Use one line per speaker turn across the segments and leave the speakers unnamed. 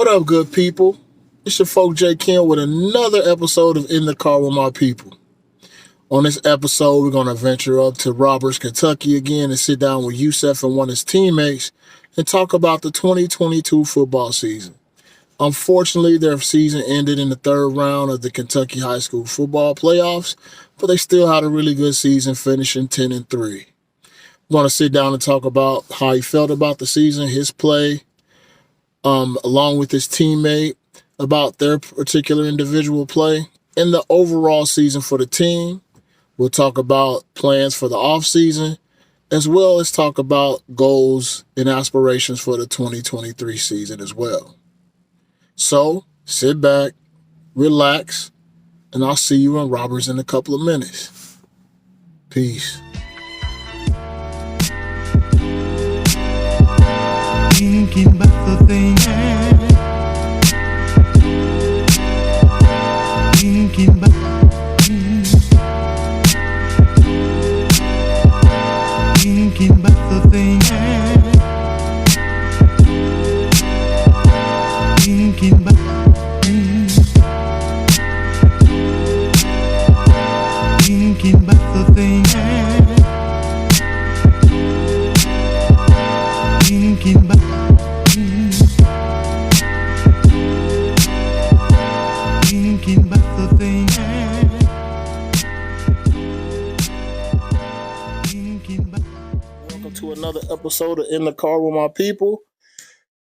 up, good people? It's your folk J. Kim with another episode of In the Car with My People. On this episode, we're going to venture up to Roberts, Kentucky again and sit down with Yusef and one of his teammates and talk about the 2022 football season. Unfortunately, their season ended in the third round of the Kentucky high school football playoffs, but they still had a really good season, finishing 10-3. We're going to sit down and talk about how he felt about the season, his play, along with his teammate, about their particular individual play, and the overall season for the team. We'll talk about plans for the offseason, as well as talk about goals and aspirations for the 2023 season as well. So, sit back, relax, and I'll see you in Roberts in a couple of minutes. Peace.
Thinking about the things, thinking about things, thinking about the things, thinking about things, thinking about the things, thinking about.
Welcome to another episode of In the Car with My People.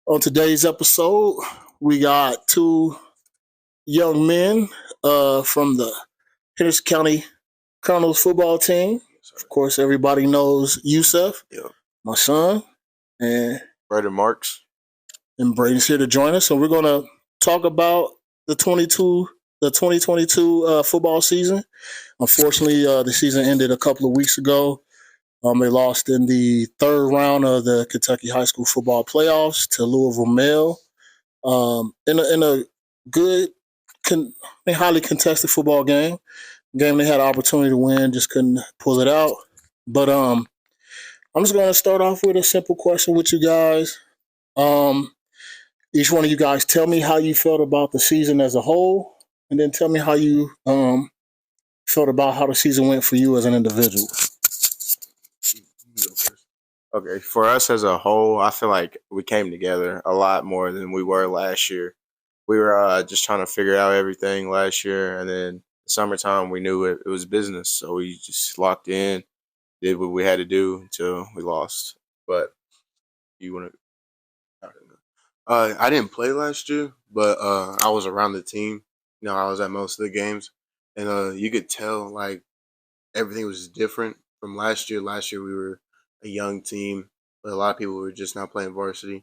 On today's episode, we got two young men from the Henderson County Colonels football team. Of course, everybody knows Yusef, my son, and
Brayton Marks.
And Brayton's here to join us. So we're going to talk about the 2022 football season. Unfortunately, the season ended a couple of weeks ago. They lost in the third round of the Kentucky high school football playoffs to Louisville Male. In a good, highly contested football game. Game they had an opportunity to win, just couldn't pull it out. But I'm just going to start off with a simple question with you guys. Each one of you guys tell me how you felt about the season as a whole, and then tell me how you felt about how the season went for you as an individual.
Okay, for us as a whole, I feel like we came together a lot more than we were last year. We were just trying to figure out everything last year, and then the summertime we knew it was business, so we just locked in, did what we had to do until we lost. But you want to? I didn't play last year, but I was around the team. You know, I was at most of the games, and you could tell like everything was different from last year. Last year we were a young team, but a lot of people were just not playing varsity,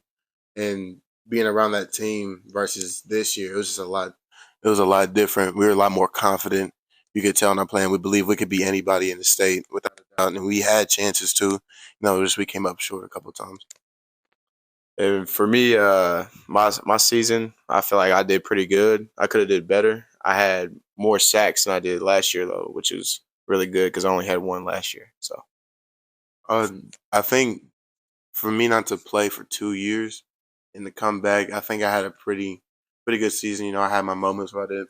and being around that team versus this year, it was just a lot. It was a lot different. We were a lot more confident. You could tell not playing. We believe we could be anybody in the state without a doubt, and we had chances to. Just we came up short a couple of times. And for me, my season, I feel like I did pretty good. I could have did better. I had more sacks than I did last year, though, which is really good because I only had one last year. So, I think for me not to play for 2 years and to come back, I think I had a pretty good season. I had my moments where I didn't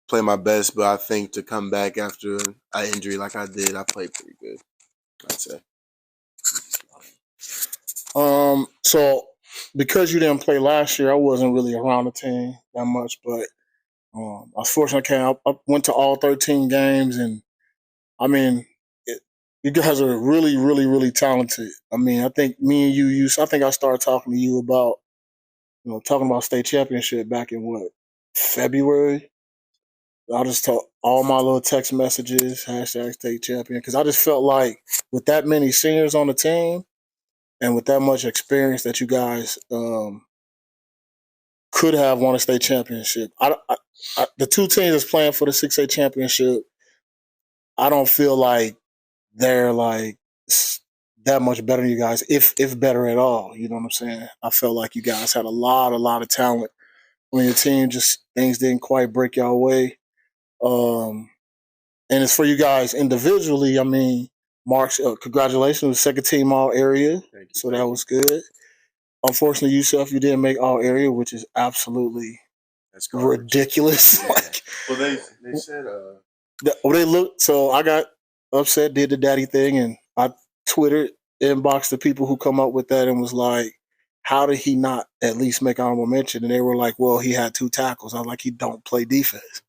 play my best, but I think to come back after an injury like I did, I played pretty good, I'd say.
So because you didn't play last year, I wasn't really around the team that much, but I was fortunate. I went to all 13 games, and I mean, you guys are really, really, really talented. I mean, I think me and you, I think I started talking to you about, talking about state championship back in February. I just talk all my little text messages, hashtag state champion, because I just felt like with that many seniors on the team and with that much experience that you guys could have won a state championship. The two teams that's playing for the 6A championship, I don't feel like they're like that much better than you guys, if better at all. You know what I'm saying? I felt like you guys had a lot of talent on your team. Just things didn't quite break your way. And as for you guys individually, I mean, Marks, congratulations, second team all area.
Thank you.
So that was good. unfortunately, Yusef, you didn't make all area, which is absolutely
That's garbage.
ridiculous.
Yeah.
Like,
Well, they said
they look. So I got upset, did the daddy thing, and I Twitter inboxed the people who come up with that and was like, "How did he not at least make honorable mention?" And they were like, "Well, he had 2 tackles." I was like, "He don't play defense."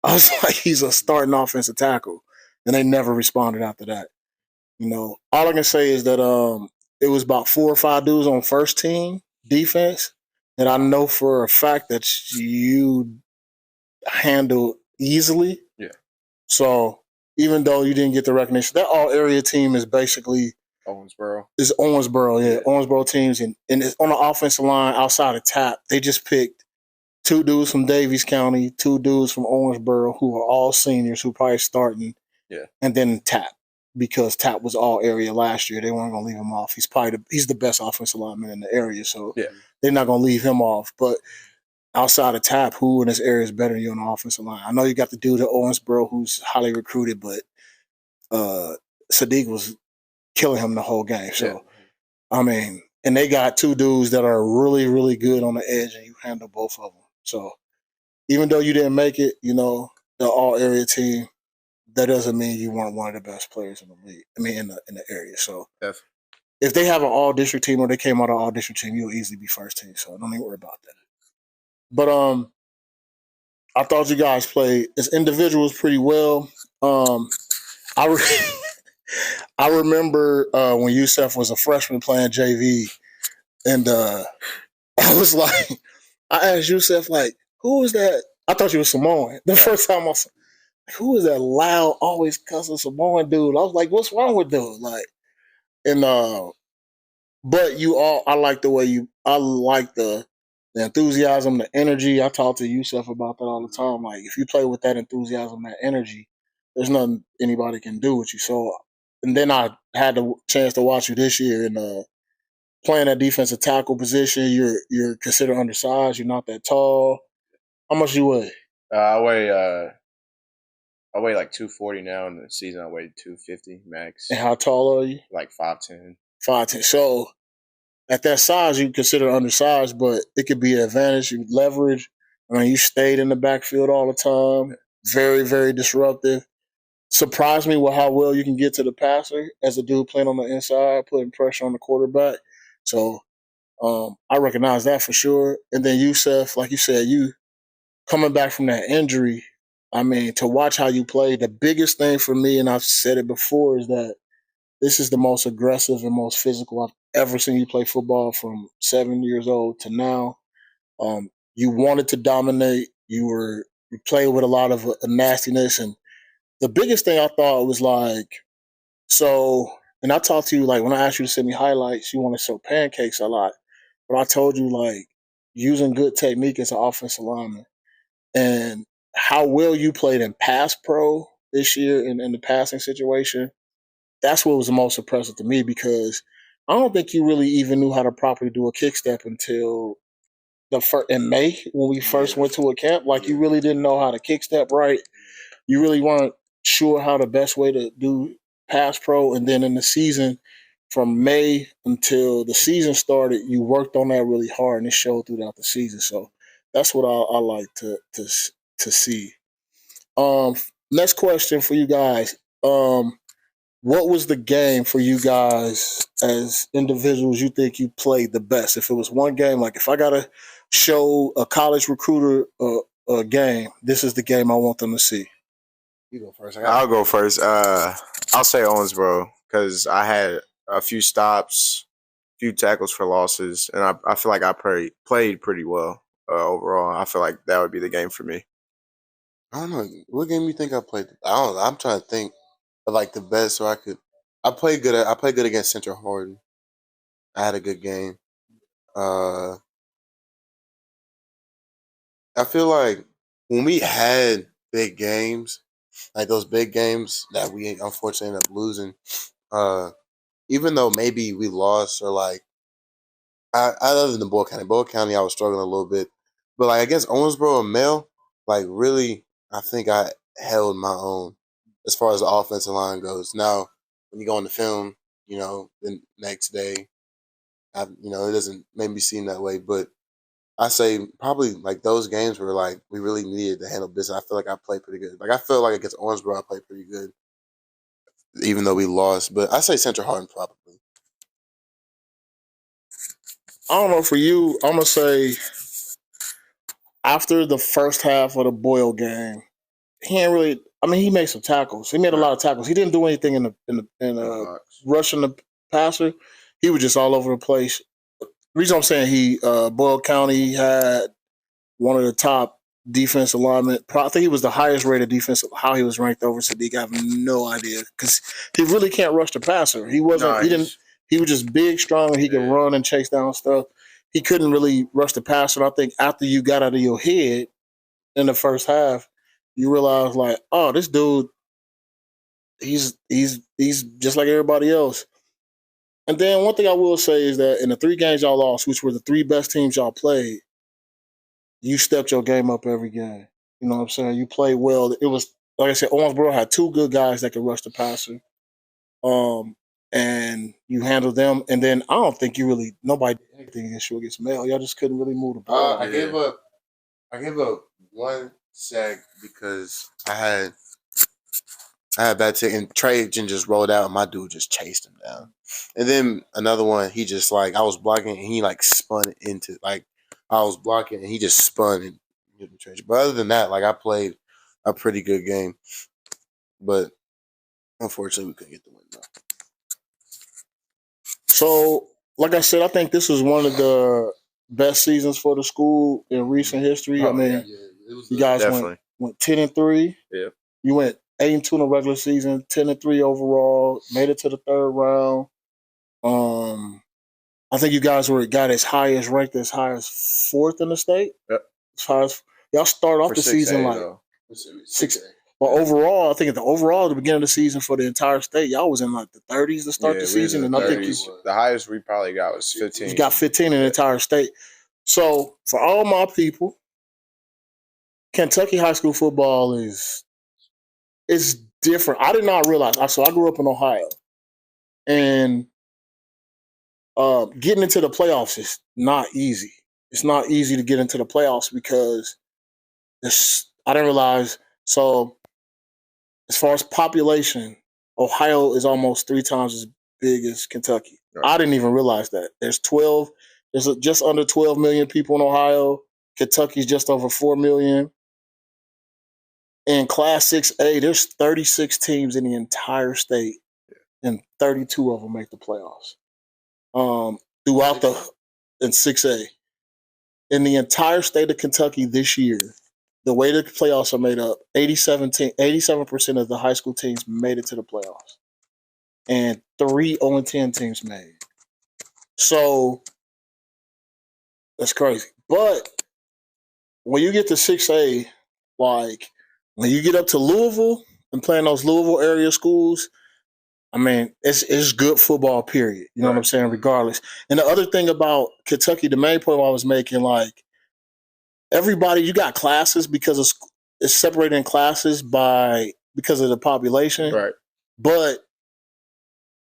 I was like, "He's a starting offensive tackle," and they never responded after that. All I can say is that it was about 4 or 5 dudes on first team defense that I know for a fact that you handle easily.
Yeah.
So even though you didn't get the recognition, that all area team is basically
Owensboro.
is Owensboro, yeah. Owensboro teams, and it's on the offensive line outside of Tap. They just picked 2 dudes from Davies County, 2 dudes from Owensboro who are all seniors who probably starting,
Yeah.
and then Tap because Tap was all area last year. They weren't gonna leave him off. He's the best offensive lineman in the area, so
Yeah.
they're not gonna leave him off. But outside of Tap, who in this area is better than you on the offensive line? I know you got the dude at Owensboro who's highly recruited, but Sadiq was killing him the whole game. So I mean, and they got 2 dudes that are really, really good on the edge, and you handle both of them. So even though you didn't make it, the all area team, that doesn't mean you weren't one of the best players in the league. I mean, in the area. So if they have an all district team or they came out of all district team, you'll easily be first team. So don't even worry about that. But I thought you guys played as individuals pretty well. I I remember when Yusef was a freshman playing JV, and I was like, I asked Yusef like, who was that? I thought you was Samoan. The first time I saw, who was that loud, always cussing Samoan dude? I was like, what's wrong with dude? Like, and but I like the way I like the enthusiasm, the energy. I talk to Yusef about that all the time. Like, if you play with that enthusiasm, that energy, there's nothing anybody can do with you. So, and then I had the chance to watch you this year, and playing that defensive tackle position. You're considered undersized. You're not that tall. How much you weigh?
I weigh like 240 now. In the season, I weighed 250 max.
And how tall are you?
Like 5'10".
5'10". So at that size, you consider undersized, but it could be an advantage. You leverage. I mean, you stayed in the backfield all the time. Very, very disruptive. Surprised me with how well you can get to the passer as a dude playing on the inside, putting pressure on the quarterback. So I recognize that for sure. And then Yusef, like you said, you coming back from that injury. I mean, to watch how you play, the biggest thing for me, and I've said it before, is that this is the most aggressive and most physical I've ever seen you play football from 7 years old to now. You wanted to dominate. You played with a lot of nastiness, and the biggest thing I thought was like, so. And I talked to you like when I asked you to send me highlights, you want to show pancakes a lot, but I told you like using good technique as an offensive lineman and how well you played in pass pro this year in the passing situation. That's what was the most impressive to me because I don't think you really even knew how to properly do a kick step until in May when we first went to a camp. Like you really didn't know how to kick step right. You really weren't sure how the best way to do pass pro, and then in the season from May until the season started, you worked on that really hard, and it showed throughout the season. So that's what I like to see. Next question for you guys. What was the game for you guys as individuals you think you played the best? If it was one game, like if I gotta show a college recruiter a game, this is the game I want them to see.
You go first.
I'll go first. I'll say Owensboro because I had a few stops, few tackles for losses, and I feel like I played pretty well overall. I feel like that would be the game for me.
I don't know what game you think I played. I don't know. I'm trying to think of like the best so I could. I played good. I played good against Central Horton. I had a good game. Uh, I feel like when we had big games, like those big games that we unfortunately ended up losing, uh, even though maybe we lost or like I other than Boyle County, I was struggling a little bit, but like against Owensboro and Mel, like really, I think I held my own as far as the offensive line goes. Now, when you go on the film, the next day, it doesn't make me seem that way, but I say probably like those games where like we really needed to handle business. I feel like I played pretty good. Like I feel like against Owensboro, I played pretty good, even though we lost. But I say Central Harden probably.
I don't know for you. I'm gonna say after the first half of the Boyle game, he ain't really. I mean, he made some tackles. He made a lot of tackles. He didn't do anything in rushing the passer. He was just all over the place. The reason I'm saying Boyle County had one of the top defensive linemen. I think he was the highest rated defensive. How he was ranked over Sadiq, I have no idea because he really can't rush the passer. He wasn't.
No,
He didn't. He was just big, strong, and he could run and chase down stuff. He couldn't really rush the passer. And I think after you got out of your head in the first half, you realize like, oh, this dude, he's just like everybody else. And then one thing I will say is that in the 3 games y'all lost, which were the 3 best teams y'all played, you stepped your game up every game. You know what I'm saying? You played well. It was like I said, Owensboro had 2 good guys that could rush the passer. And you handled them. And then I don't think nobody did anything against Mel. Y'all just couldn't really move the ball.
I gave up one sack because I had bad tick and Trajan just rolled out and my dude just chased him down. And then another one, he just like I was blocking and he like spun into like I was blocking and he just spun and hit the Trajan. But other than that, like I played a pretty good game. But unfortunately we couldn't get the win though.
So, like I said, I think this was one of the best seasons for the school in recent history. I mean, you guys went 10-3.
Yeah.
You went 8-2 in the regular season, 10-3 overall. Made it to the 3rd round. I think you guys got as high as 4th in the state.
Yep.
As far as y'all start off
For
the season
6A,
like
though.
6. But overall, I think at the beginning of the season for the entire state, y'all was in like the 30s to start the season, and I think
the highest we probably got was 15.
you got 15 in the entire state. So for all my people, Kentucky high school football is different. I did not realize. So I grew up in Ohio, and getting into the playoffs is not easy. It's not easy to get into the playoffs because I didn't realize. So as far as population, Ohio is almost 3 times as big as Kentucky. Right. I didn't even realize that. There's just under 12 million people in Ohio. Kentucky's just over 4 million. In Class 6A, there's 36 teams in the entire state, and 32 of them make the playoffs. In 6A. In the entire state of Kentucky this year, the way the playoffs are made up, 87% of the high school teams made it to the playoffs. And 3 0-10 teams made. So that's crazy. But when you get to 6A, like when you get up to Louisville and playing those Louisville area schools, I mean, it's good football, period. You know what I'm saying? Regardless. And the other thing about Kentucky, the main point I was making, like, everybody, you got classes because it's separated in classes because of the population.
Right.
But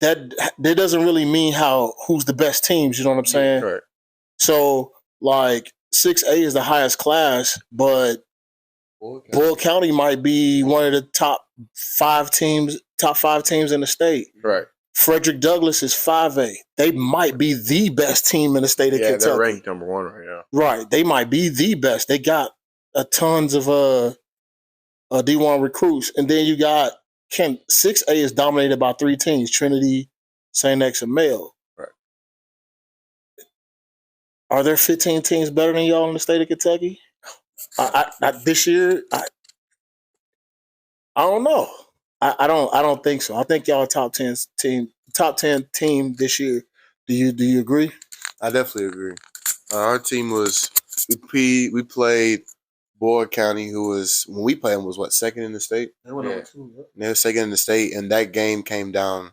that doesn't really mean who's the best teams, you know what I'm saying?
Right.
So, like, 6A is the highest class, but Boyle County might be one of the top 5 teams in the state.
Right.
Frederick Douglass is 5A. They might be the best team in the state of Kentucky.
Yeah, they're ranked number 1 right now.
Right. They might be the best. They got tons of D1 recruits. And then you got 6A is dominated by 3 teams, Trinity, St. X, and Male.
Right.
Are there 15 teams better than y'all in the state of Kentucky? This year, I don't know. I don't think so. I think y'all top 10 team this year. Do you agree?
I definitely agree. Our team was we played Boyle County, who was when we played them was what, 2nd in the state.
They were number 2. Yeah.
They were 2nd in the state, and that game came down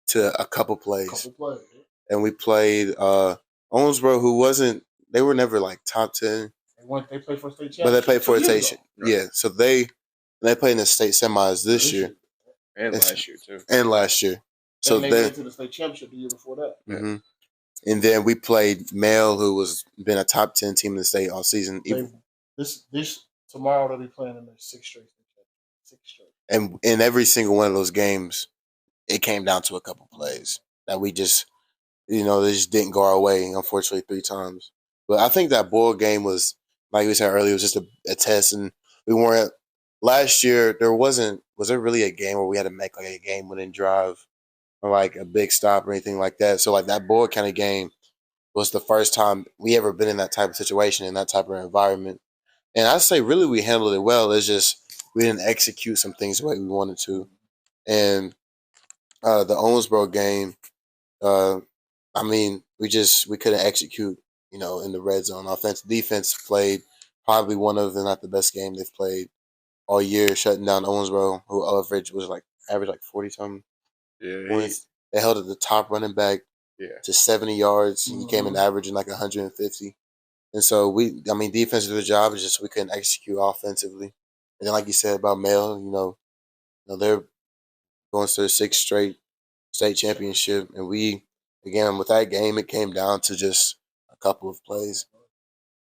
to a couple plays. And we played Owensboro, who wasn't. They were never like top 10.
They played for a state championship.
But they played for a state. Yeah, so they played in the state semis this year.
And last year, too.
And last year. So
they went to the state championship the year before that.
Mm-hmm. And then we played Male, who was been a top 10 team in the state all season.
This tomorrow they'll be playing in their sixth straight. Sixth straight.
And in every single one of those games, it came down to a couple plays that we just, they just didn't go our way, unfortunately, 3 times. But I think that Boyle game was, like we said earlier, was just a test. And we weren't, last year, was there really a game where we had to make like a game winning drive or like a big stop or anything like that? So like that Boyle kind of game was the first time we ever been in that type of situation, in that type of environment. And I'd say really we handled it well. It's just we didn't execute some things the way we wanted to. And the Owensboro game, we couldn't execute, in the red zone. Offense, defense played probably one of the not the best game they've played all year, shutting down Owensboro, who average 40 something points. They held at the top running back to 70 yards. He came in averaging like 150. And so defense did the job. It's just we couldn't execute offensively. And then, like you said about Male, they're going to their 6th straight state championship, and we, again, with that game, it came down to just a couple of plays.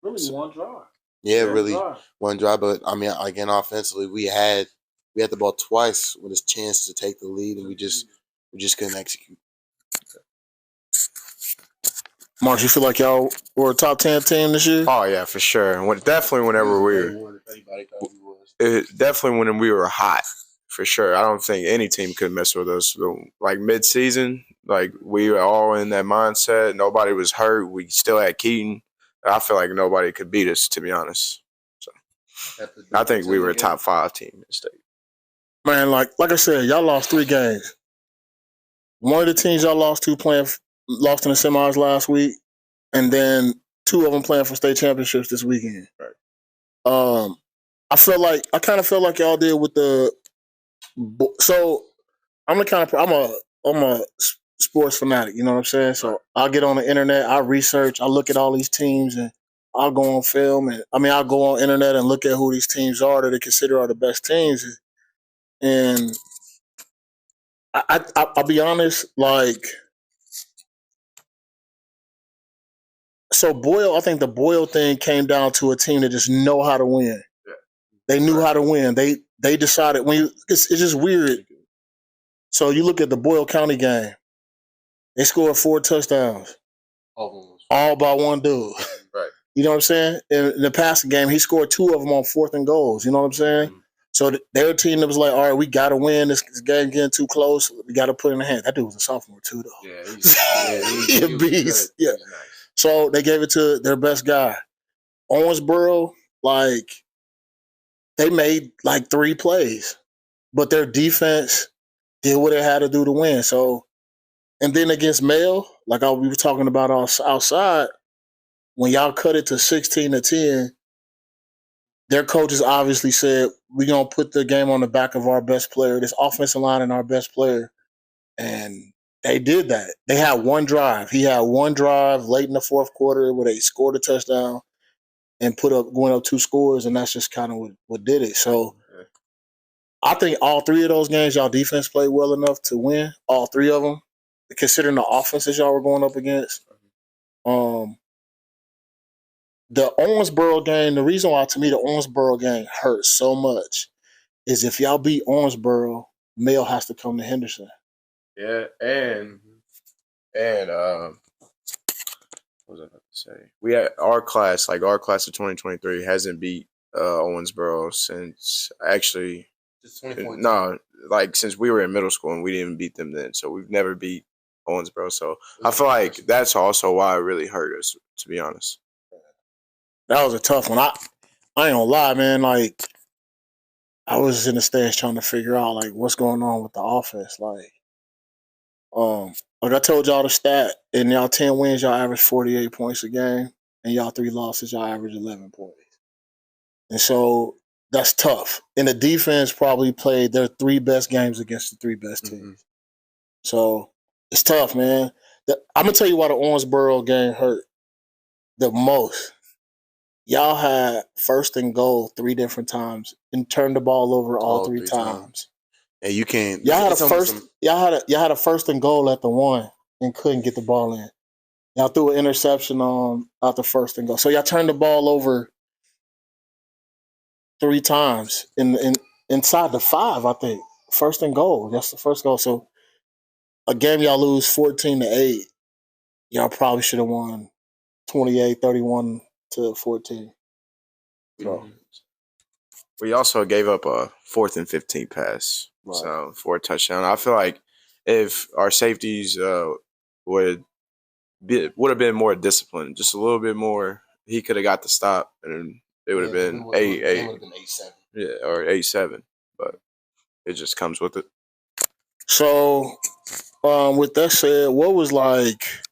Really, one drive.
Yeah, really one drive. But again, offensively, we had the ball twice with a chance to take the lead, and we just couldn't execute.
Mark, you feel like y'all were a top 10 team this year?
Oh yeah, for sure. Definitely whenever when we were hot, for sure. I don't think any team could mess with us. Like mid-season, like we were all in that mindset. Nobody was hurt. We still had Keaton. I feel like nobody could beat us, to be honest. So I think we were a top 5 team in the state.
Man, like I said, y'all lost 3 games. One of the teams y'all lost to lost in the semis last week, and then 2 of them playing for state championships this weekend.
Right.
I kind of feel like y'all did with the. So I'm a sports fanatic. You know what I'm saying? So I'll get on the internet, I research, I look at all these teams, and I'll go on film, and I'll go on internet and look at who these teams are that they consider are the best teams, and I'll be honest, like. So I think the Boyle thing came down to a team that just know how to win.
Yeah.
They knew how to win. They decided it's just weird. So you look at the Boyle County game, they scored 4 touchdowns, all by one dude.
Right.
You know what I'm saying? In the passing game, he scored 2 of them on 4th and goals. You know what I'm saying? Mm-hmm. So their team that was like, all right, we got to win. This game getting too close. We got to put it in the hand. That dude was a sophomore too, though.
Yeah, he's
a beast. Yeah. Nice. So they gave it to their best guy. Owensboro, they made 3 plays, but their defense did what it had to do to win. So, and then against Male, we were talking about outside, when y'all cut it to 16-10, their coaches obviously said, we're going to put the game on the back of our best player, this offensive line and our best player. And they did that. They had 1 drive. He had 1 drive late in the 4th quarter where they scored a touchdown and going up 2 scores, and that's just kind of what did it. So I think all 3 of those games, y'all defense played well enough to win, all 3 of them, considering the offenses y'all were going up against. The Owensboro game, the reason why, to me, the Owensboro game hurts so much is if y'all beat Owensboro, Male has to come to Henderson.
Yeah, and what was I about to say? We had our class of 2023 hasn't beat Owensboro since actually since we were in middle school, and we didn't beat them then. So we've never beat Owensboro. So I feel like that's also why it really hurt us, to be honest.
That was a tough one. I ain't gonna lie, man. I was in the stands trying to figure out what's going on with the offense. I told y'all the stat, in y'all 10 wins, y'all average 48 points a game, and y'all 3 losses, y'all average 11 points. And so that's tough. And the defense probably played their 3 best games against the 3 best teams. Mm-hmm. So it's tough, man. I'm gonna tell you why the Owensboro game hurt the most. Y'all had 1st and goal 3 different times and turned the ball over all 3 times.
And you can't.
Y'all had a 1st and goal at the 1 and couldn't get the ball in. Y'all threw an interception on out the first and goal. So y'all turned the ball over 3 times in inside the 5, I think. First and goal. That's the first goal. So a game y'all lose 14-8. Y'all probably should have won 28-31-14. So
Mhm.
We also gave up a 4th and 15 pass,
right.
so for a touchdown. I feel like if our safeties would have been more disciplined, just a little bit more, he could have got the stop, and it would have been
It
8-8,
would have been 8-7.
yeah, or 8-7. But it just comes with it.
So with that said, what was like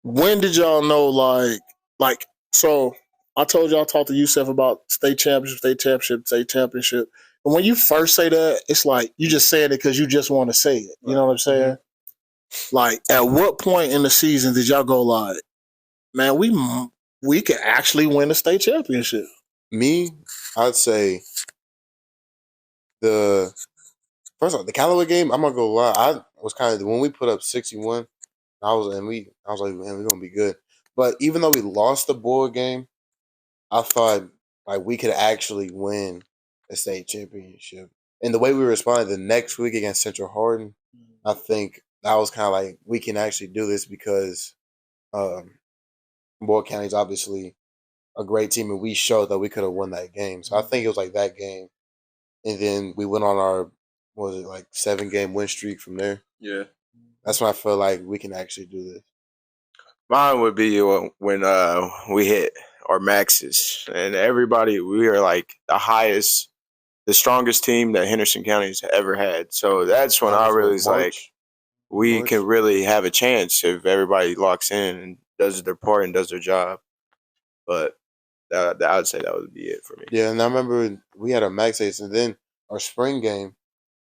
when did y'all know like so I told y'all I talked to Yusef about state championship. And when you first say that, it's like you just saying it because you just want to say it. You know what I'm saying? Mm-hmm. Like at what point in the season did y'all go like, man, we could actually win a state championship?
Me, I'd say the first off, the Callaway game. I'm not gonna lie. I was kind of when we put up 61. I was like, man, we're gonna be good. But even though we lost the board game, I thought like we could actually win a state championship. And the way we responded the next week against Central Hardin, I think that was kind of like we can actually do this because Boyd County is obviously a great team, and we showed that we could have won that game. So I think it was like that game, and then we went on our what was it like 7-game win streak from there.
Yeah.
That's when I feel like we can actually do this.
Mine would be when we hit our maxes, and everybody, we are like the strongest team that Henderson County's ever had. So that's when I really was like, we can really have a chance if everybody locks in and does their part and does their job. But I would say that would be it for me.
Yeah, and I remember we had our max ace, and then our spring game,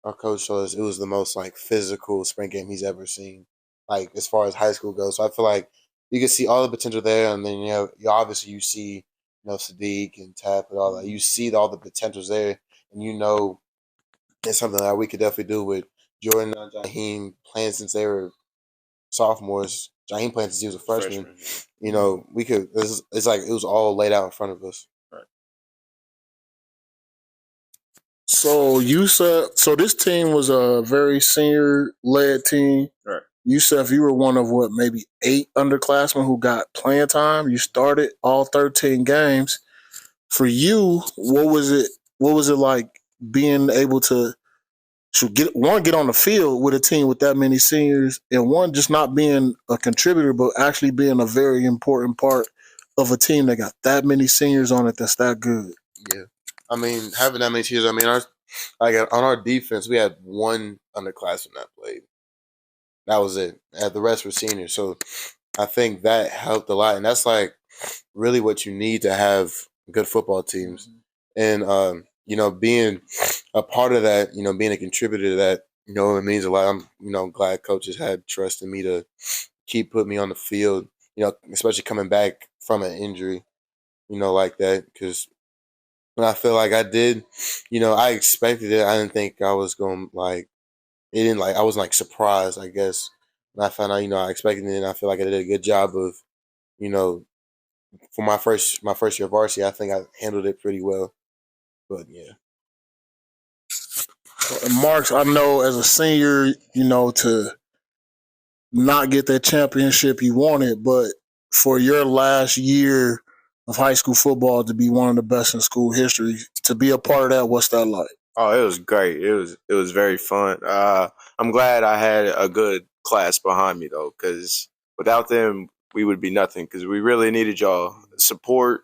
our coach showed us it was the most like physical spring game he's ever seen, like as far as high school goes. So I feel like you can see all the potential there, and then you obviously you see Sadiq and Tap and all that. You see all the potentials there, and it's something that we could definitely do with Jordan and Jaheim playing since they were sophomores. Jaheim playing since he was a freshman. We could. It's like it was all laid out in front of us.
So this team was a very senior led team.
Right.
Yusef, you were one of maybe 8 underclassmen who got playing time. You started all 13 games. For you, what was it? What was it like being able to get on the field with a team with that many seniors, and one just not being a contributor, but actually being a very important part of a team that got that many seniors on it that's that good?
Yeah, I mean having that many seniors. I mean, on our defense, we had 1 underclassman that played. That was it. And the rest were seniors. So I think that helped a lot. And that's like really what you need to have good football teams. And, being a part of that, being a contributor to that, it means a lot. I'm, glad coaches had trust in me to keep putting me on the field, especially coming back from an injury, like that. Because when I feel like I did, I expected it. I didn't think I was going to it didn't I wasn't surprised, I guess. And I found out, I expected it, and I feel like I did a good job of, for my first year of varsity, I think I handled it pretty well. But yeah.
Marks, I know as a senior, to not get that championship you wanted, but for your last year of high school football to be one of the best in school history, to be a part of that, what's that like?
Oh, it was great. It was very fun. I'm glad I had a good class behind me though, because without them, we would be nothing. Because we really needed y'all. Support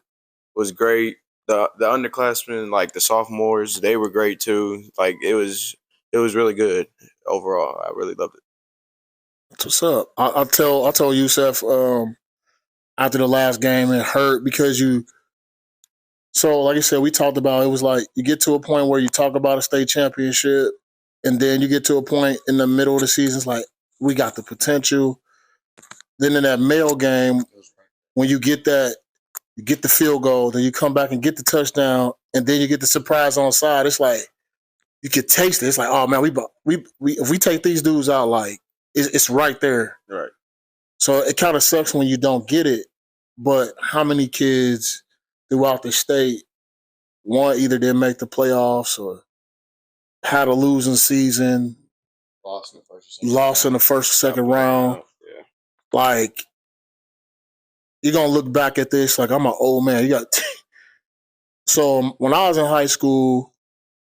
was great. The underclassmen, like the sophomores, they were great too. Like it was really good overall. I really loved it.
That's what's up. I told Yusef after the last game, it hurt because you. So, like I said, we talked about it was like you get to a point where you talk about a state championship, and then you get to a point in the middle of the season, it's like we got the potential. Then in that male game, when you get the field goal, then you come back and get the touchdown, and then you get the surprise on side. It's like you could taste it. It's like, oh man, we if we take these dudes out, like it's right there.
Right.
So it kind of sucks when you don't get it. But how many kids throughout the state, one, either didn't make the playoffs or had a losing season,
Lost in the first or second
lost in
round.
the first or second
Got blown
round.
out. Yeah.
Like, you're going to look back at this like, I'm an old man. You got So when I was in high school,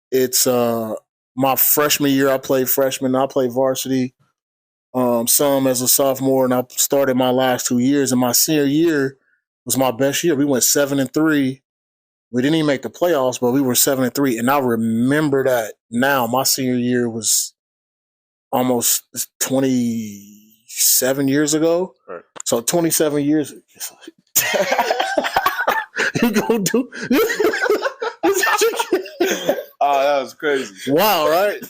it's my freshman year. I played freshman. I played varsity. Some as a sophomore, and I started my last 2 years. And my senior year was my best year. We went 7-3. We didn't even make the playoffs, but we were 7-3. And I remember that now. My senior year was almost 27 years ago.
Right.
So 27 years. You gonna do?
Oh, that was crazy.
Wow, right?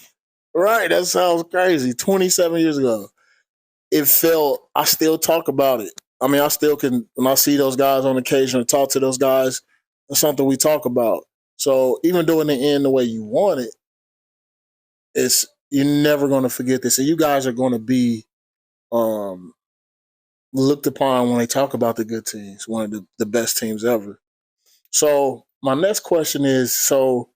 Right, that sounds crazy. 27 years ago. It felt, I still talk about it. I mean, I still can, when I see those guys on occasion or talk to those guys, it's something we talk about. So even though in the end the way you want it, it's, you're never going to forget this. And you guys are going to be um, looked upon when they talk about the good teams, one of the best teams ever. So my next question is, so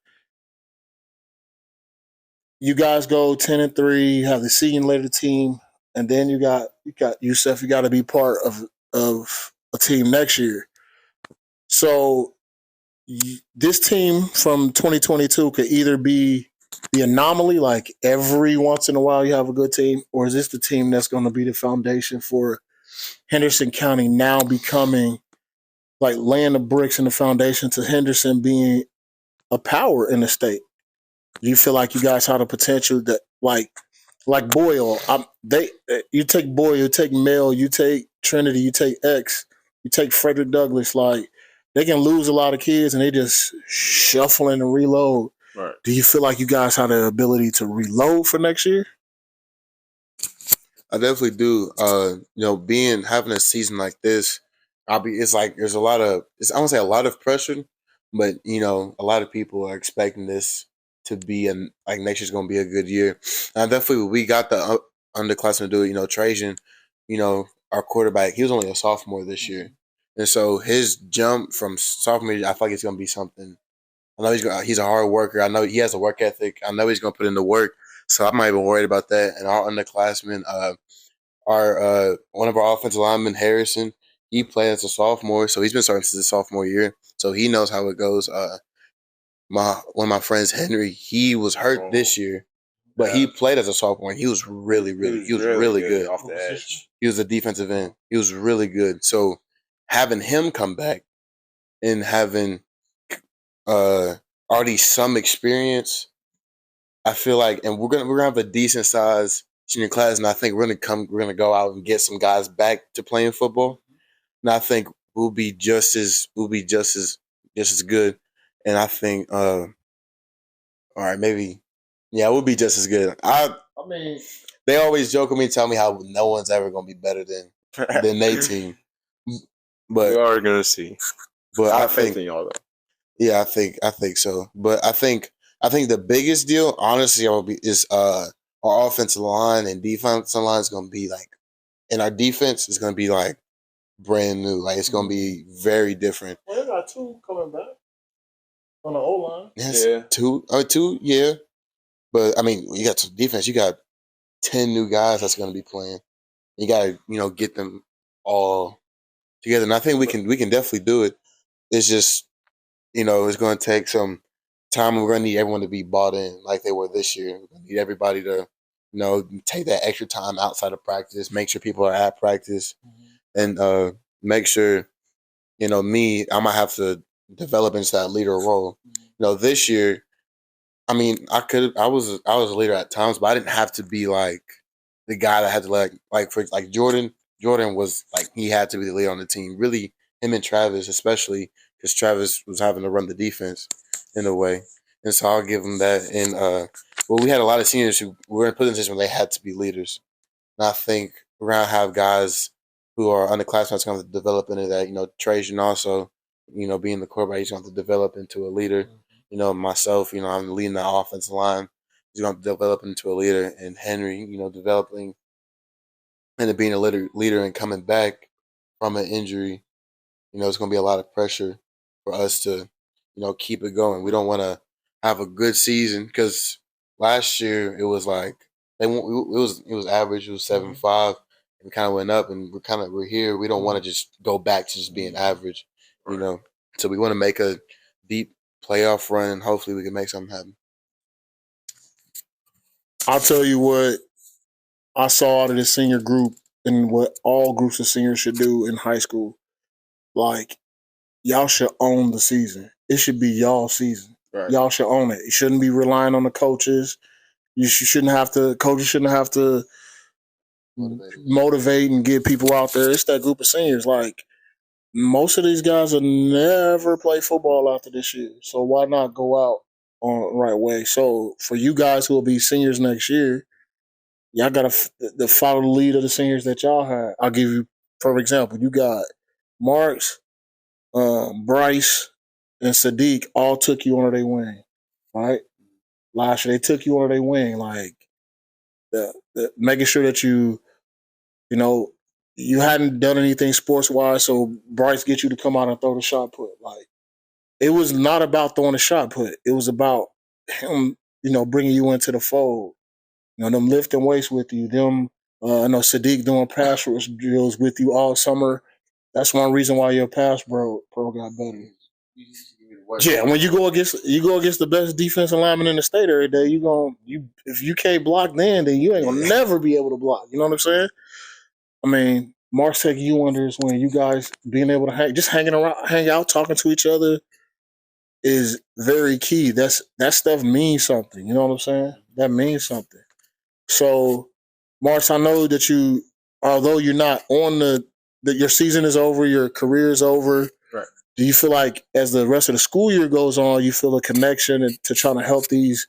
you guys go 10-3, you have the senior later team, and then you got Yusef, you got to be part of a team next year. So this team from 2022 could either be the anomaly, like every once in a while you have a good team, or is this the team that's going to be the foundation for Henderson County now becoming, like, laying the bricks and the foundation to Henderson being a power in the state? Do you feel like you guys have the potential that, like Boyle? You take Boyle, you take Mel, you take Trinity, you take X, you take Frederick Douglass. Like, they can lose a lot of kids and they just shuffling and reload.
Right.
Do you feel like you guys have the ability to reload for next year?
I definitely do. Having a season like this, it's like there's a lot of, I won't say a lot of pressure, but a lot of people are expecting this to be like next year's going to be a good year. And definitely we got the underclassmen to do it. Trajan, our quarterback, he was only a sophomore this year, and so his jump from sophomore year, I feel like it's going to be something. I know he's a hard worker. I know he has a work ethic. I know he's going to put in the work. So I'm not even worried about that. And our underclassmen, our one of our offensive linemen, Harrison, he played as a sophomore, so he's been starting since his sophomore year, so he knows how it goes. One of my friends, Henry, he was hurt this year, but he played as a sophomore, and he was really good
off the edge.
He was a defensive end. He was really good. So having him come back and having already some experience, I feel like, and we're gonna have a decent size senior class, and I think we're gonna go out and get some guys back to playing football, and I think we'll be just as good, and I think all right, maybe, yeah, we'll be just as good. I mean, they always joke with me, tell me how no one's ever gonna be better than their team, but
we are gonna see.
But
I think in y'all though.
Yeah, I think so. But I think the biggest deal, honestly, is our offensive line and defensive line is going to be like, and our defense is going to be like brand new. Like, it's going to be very different.
Well, they got two coming back on the O line.
Yes,
Yeah.
two, yeah. But I mean, you got some defense. You got 10 new guys that's going to be playing. You got to get them all together, and I think we can definitely do it. It's just, it's going to take some time. We're going to need everyone to be bought in like they were this year. We're going to need everybody to, take that extra time outside of practice, make sure people are at practice, and make sure, me, I'm going to have to develop into that leader role. This year, I mean, I was a leader at times, but I didn't have to be like the guy that had to like Jordan. Jordan was like, he had to be the leader on the team. Really, him and Travis, especially because Travis was having to run the defense in a way, and so I'll give him that. And we had a lot of seniors who were in a position where they had to be leaders, and I think we're gonna have guys who are underclassmen that's going to develop into that. Trajan also, being the quarterback, he's going to develop into a leader. Myself, I'm leading the offensive line. He's going to develop into a leader, and Henry, developing and being a leader and coming back from an injury, it's going to be a lot of pressure for us to, keep it going. We don't want to have a good season because last year it was like it was average. It was 7-5, and we kind of went up, and we're here. We don't want to just go back to just being average, you know. So we want to make a deep playoff run, and hopefully we can make something happen.
I'll tell you what I saw out of the senior group and what all groups of seniors should do in high school. Like, y'all should own the season. It should be y'all season.
Right.
Y'all should own it. You shouldn't be relying on the coaches. Coaches shouldn't have to motivate and get people out there. It's that group of seniors. Like, most of these guys will never play football after this year. So why not go out on the right way? So for you guys who will be seniors next year, y'all got to follow the lead of the seniors that y'all had. I'll give you, for example, you got Marks, Bryce, and Sadiq all took you under their wing, right? Last year they took you under their wing, like making sure that you know, you hadn't done anything sports wise, so Bryce get you to come out and throw the shot put. Like, it was not about throwing the shot put. It was about him, bringing you into the fold. Them lifting weights with you. I know Sadiq doing pass rush drills with you all summer. That's one reason why your pass pro got better. Yeah, when you go against the best defensive lineman in the state every day, if you can't block then you ain't gonna never be able to block. You know what I'm saying? I mean, Mark's taking you under his wing. You guys being able to hanging around, hang out, talking to each other is very key. That stuff means something. You know what I'm saying? That means something. So, Marks, I know that although you're not on that your season is over, your career is over.
Right.
Do you feel like as the rest of the school year goes on, you feel a connection to trying to help these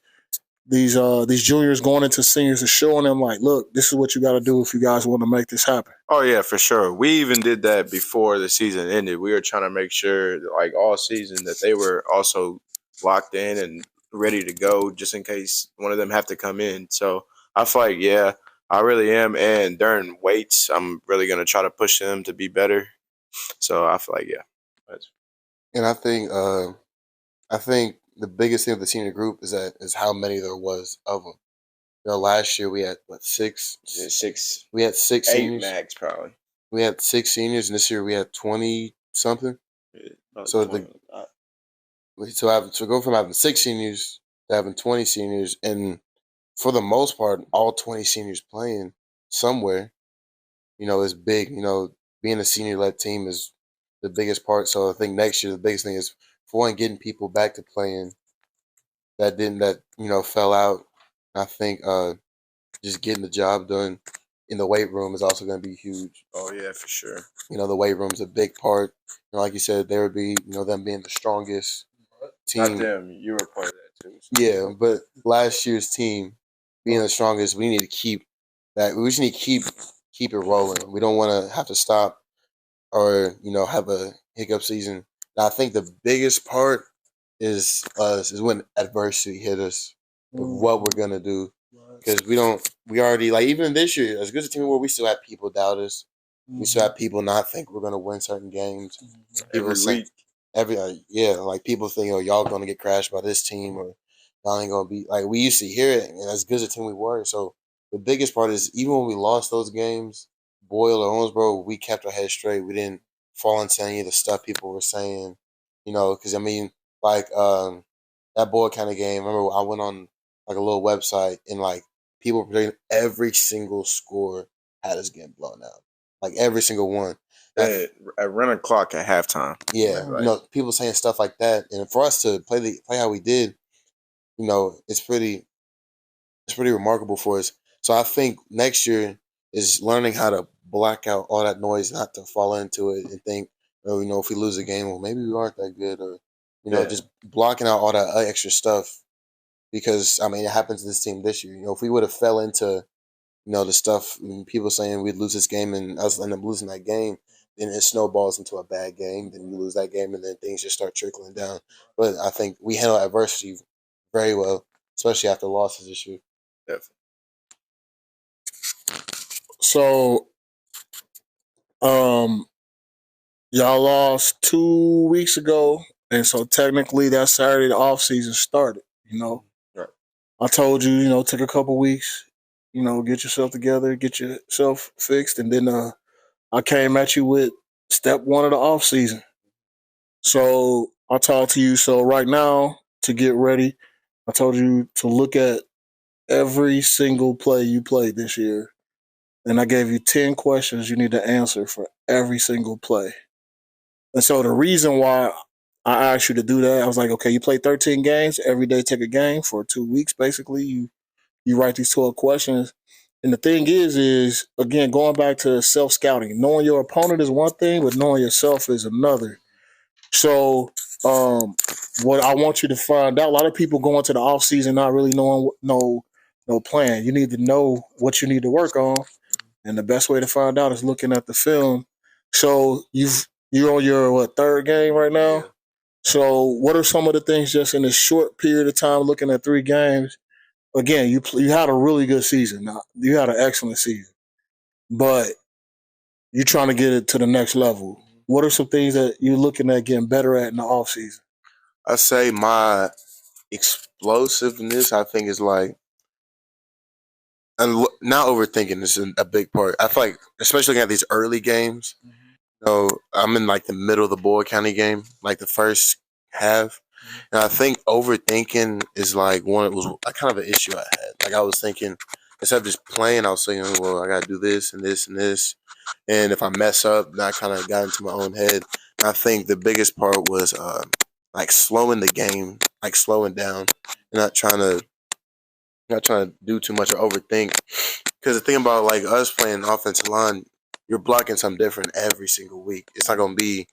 juniors going into seniors and showing them like, look, this is what you got to do if you guys want to make this happen?
Oh yeah, for sure. We even did that before the season ended. We were trying to make sure, like all season, that they were also locked in and ready to go, just in case one of them have to come in. So I feel like, yeah, I really am. And during weights, I'm really gonna try to push them to be better. So I feel like, yeah,
And I think the biggest thing with the senior group is how many there was of them. Last year we had what, six?
yeah, 6,
We had six
8
seniors.
max probably.
We had six seniors, and this year we had 20 something.
Yeah,
So to go from having six seniors to having 20 seniors, and for the most part, all 20 seniors playing somewhere, is big. Being a senior led team is the biggest part. So I think next year the biggest thing is, for one, getting people back to playing that fell out. I think just getting the job done in the weight room is also going to be huge.
Oh yeah, for sure.
The weight room's a big part. Like you said, there would be them being the strongest team.
Not them. You were part of that too. So.
Yeah, but last year's team being the strongest, we need to keep that. We just need to keep it rolling. We don't want to have to stop or have a hiccup season. And I think the biggest part is when adversity hit us with what we're gonna do, because we already, like, even this year, as good as a team where we still have people doubt us. We still have people not think we're gonna win certain games.
Every week.
Like, people think, oh, y'all gonna get crashed by this team, or y'all ain't gonna be, like, we used to hear it, and as good as a team we were. So the biggest part is, even when we lost those games, Boyle or Owensboro, we kept our heads straight. We didn't fall into any of the stuff people were saying, because I mean, like, that boy kind of game. Remember, I went on like a little website, and like, people were predicting every single score had us getting blown out, like every single one.
At running clock at halftime.
Yeah,
Right.
people saying stuff like that, and for us to play how we did, it's pretty remarkable for us. So I think next year is learning how to black out all that noise, not to fall into it and think, oh, if we lose a game, well, maybe we aren't that good, or
Yeah.
just blocking out all that extra stuff. Because I mean, it happens to this team this year. If we would have fell into the stuff, people saying we'd lose this game and us end up losing that game, then it snowballs into a bad game. Then you lose that game, and then things just start trickling down. But I think we handle adversity very well, especially after losses this year.
Definitely.
So Um, y'all lost 2 weeks ago, and so technically that Saturday the off season started.
Right.
I told you, take a couple weeks, get yourself together, get yourself fixed, and then I came at you with step one of the off season. So I talked to you. So right now to get ready, I told you to look at every single play you played this year, and I gave you 10 questions you need to answer for every single play. And so the reason why I asked you to do that, I was like, okay, you play 13 games every day. Take a game for 2 weeks. Basically, you write these 12 questions. And the thing is again going back to self scouting. Knowing your opponent is one thing, but knowing yourself is another. So, what I want you to find out, a lot of people go into the off season not really knowing no plan. You need to know what you need to work on, and the best way to find out is looking at the film. So you're on your third game right now.
Yeah.
So what are some of the things just in a short period of time, looking at 3 games? Again, you had a really good season. You had an excellent season, but you're trying to get it to the next level. What are some things that you're looking at getting better at in the off season?
I say my explosiveness, I think, is like, and not overthinking is a big part. I feel like, especially looking at these early games, I'm in like the middle of the Boyd County game, like the first half. And I think overthinking is like was like kind of an issue I had. Like I was thinking, instead of just playing, I was thinking, well, I got to do this and this and this. And if I mess up, then I kind of got into my own head. And I think the biggest part was like slowing the game, like slowing down, and not trying to do too much or overthink. Because the thing about like us playing offensive line, you're blocking something different every single week. It's not going to be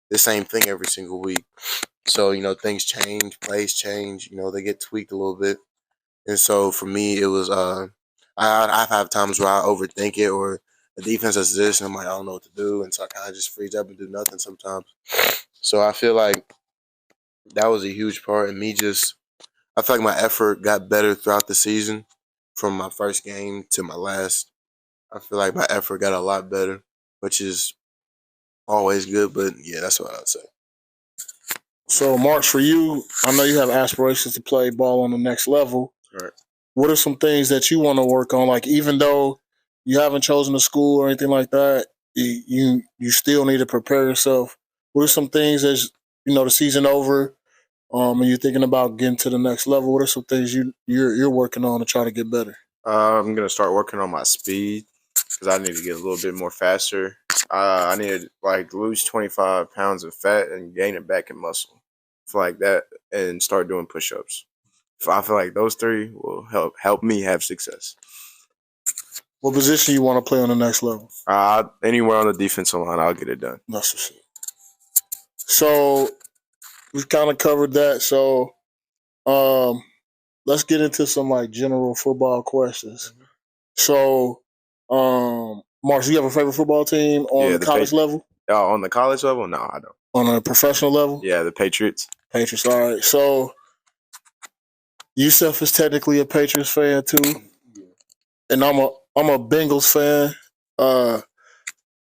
the same thing every single week. So things change, plays change. They get tweaked a little bit, and so for me, it was I've had times where I overthink it, or the defense does this, and I'm like, I don't know what to do, and so I kind of just freeze up and do nothing sometimes. So I feel like that was a huge part, and me just I feel like my effort got better throughout the season, from my first game to my last. I feel like my effort got a lot better, which is always good. But yeah, that's what I'd say.
So, Marks, for you, I know you have aspirations to play ball on the next level.
Right.
What are some things that you want to work on? Like, even though you haven't chosen a school or anything like that, you still need to prepare yourself. What are some things as the season over, and you're thinking about getting to the next level? What are some things you're working on to try to get better?
I'm gonna start working on my speed because I need to get a little bit more faster. I need to like lose 25 pounds of fat and gain it back in muscle, feel like that, and start doing push-ups. I feel like those three will help me have success.
What position you want to play on the next level?
Anywhere on the defensive line, I'll get it done.
That's what's up. So we've kind of covered that. So um, let's get into some like general football questions. So, Mark, do you have a favorite football team on
Yeah,
the college level?
On the college level, no, I don't.
On a professional level?
Yeah, the Patriots.
Patriots. All right. So Yusef is technically a Patriots fan too, and I'm a Bengals fan.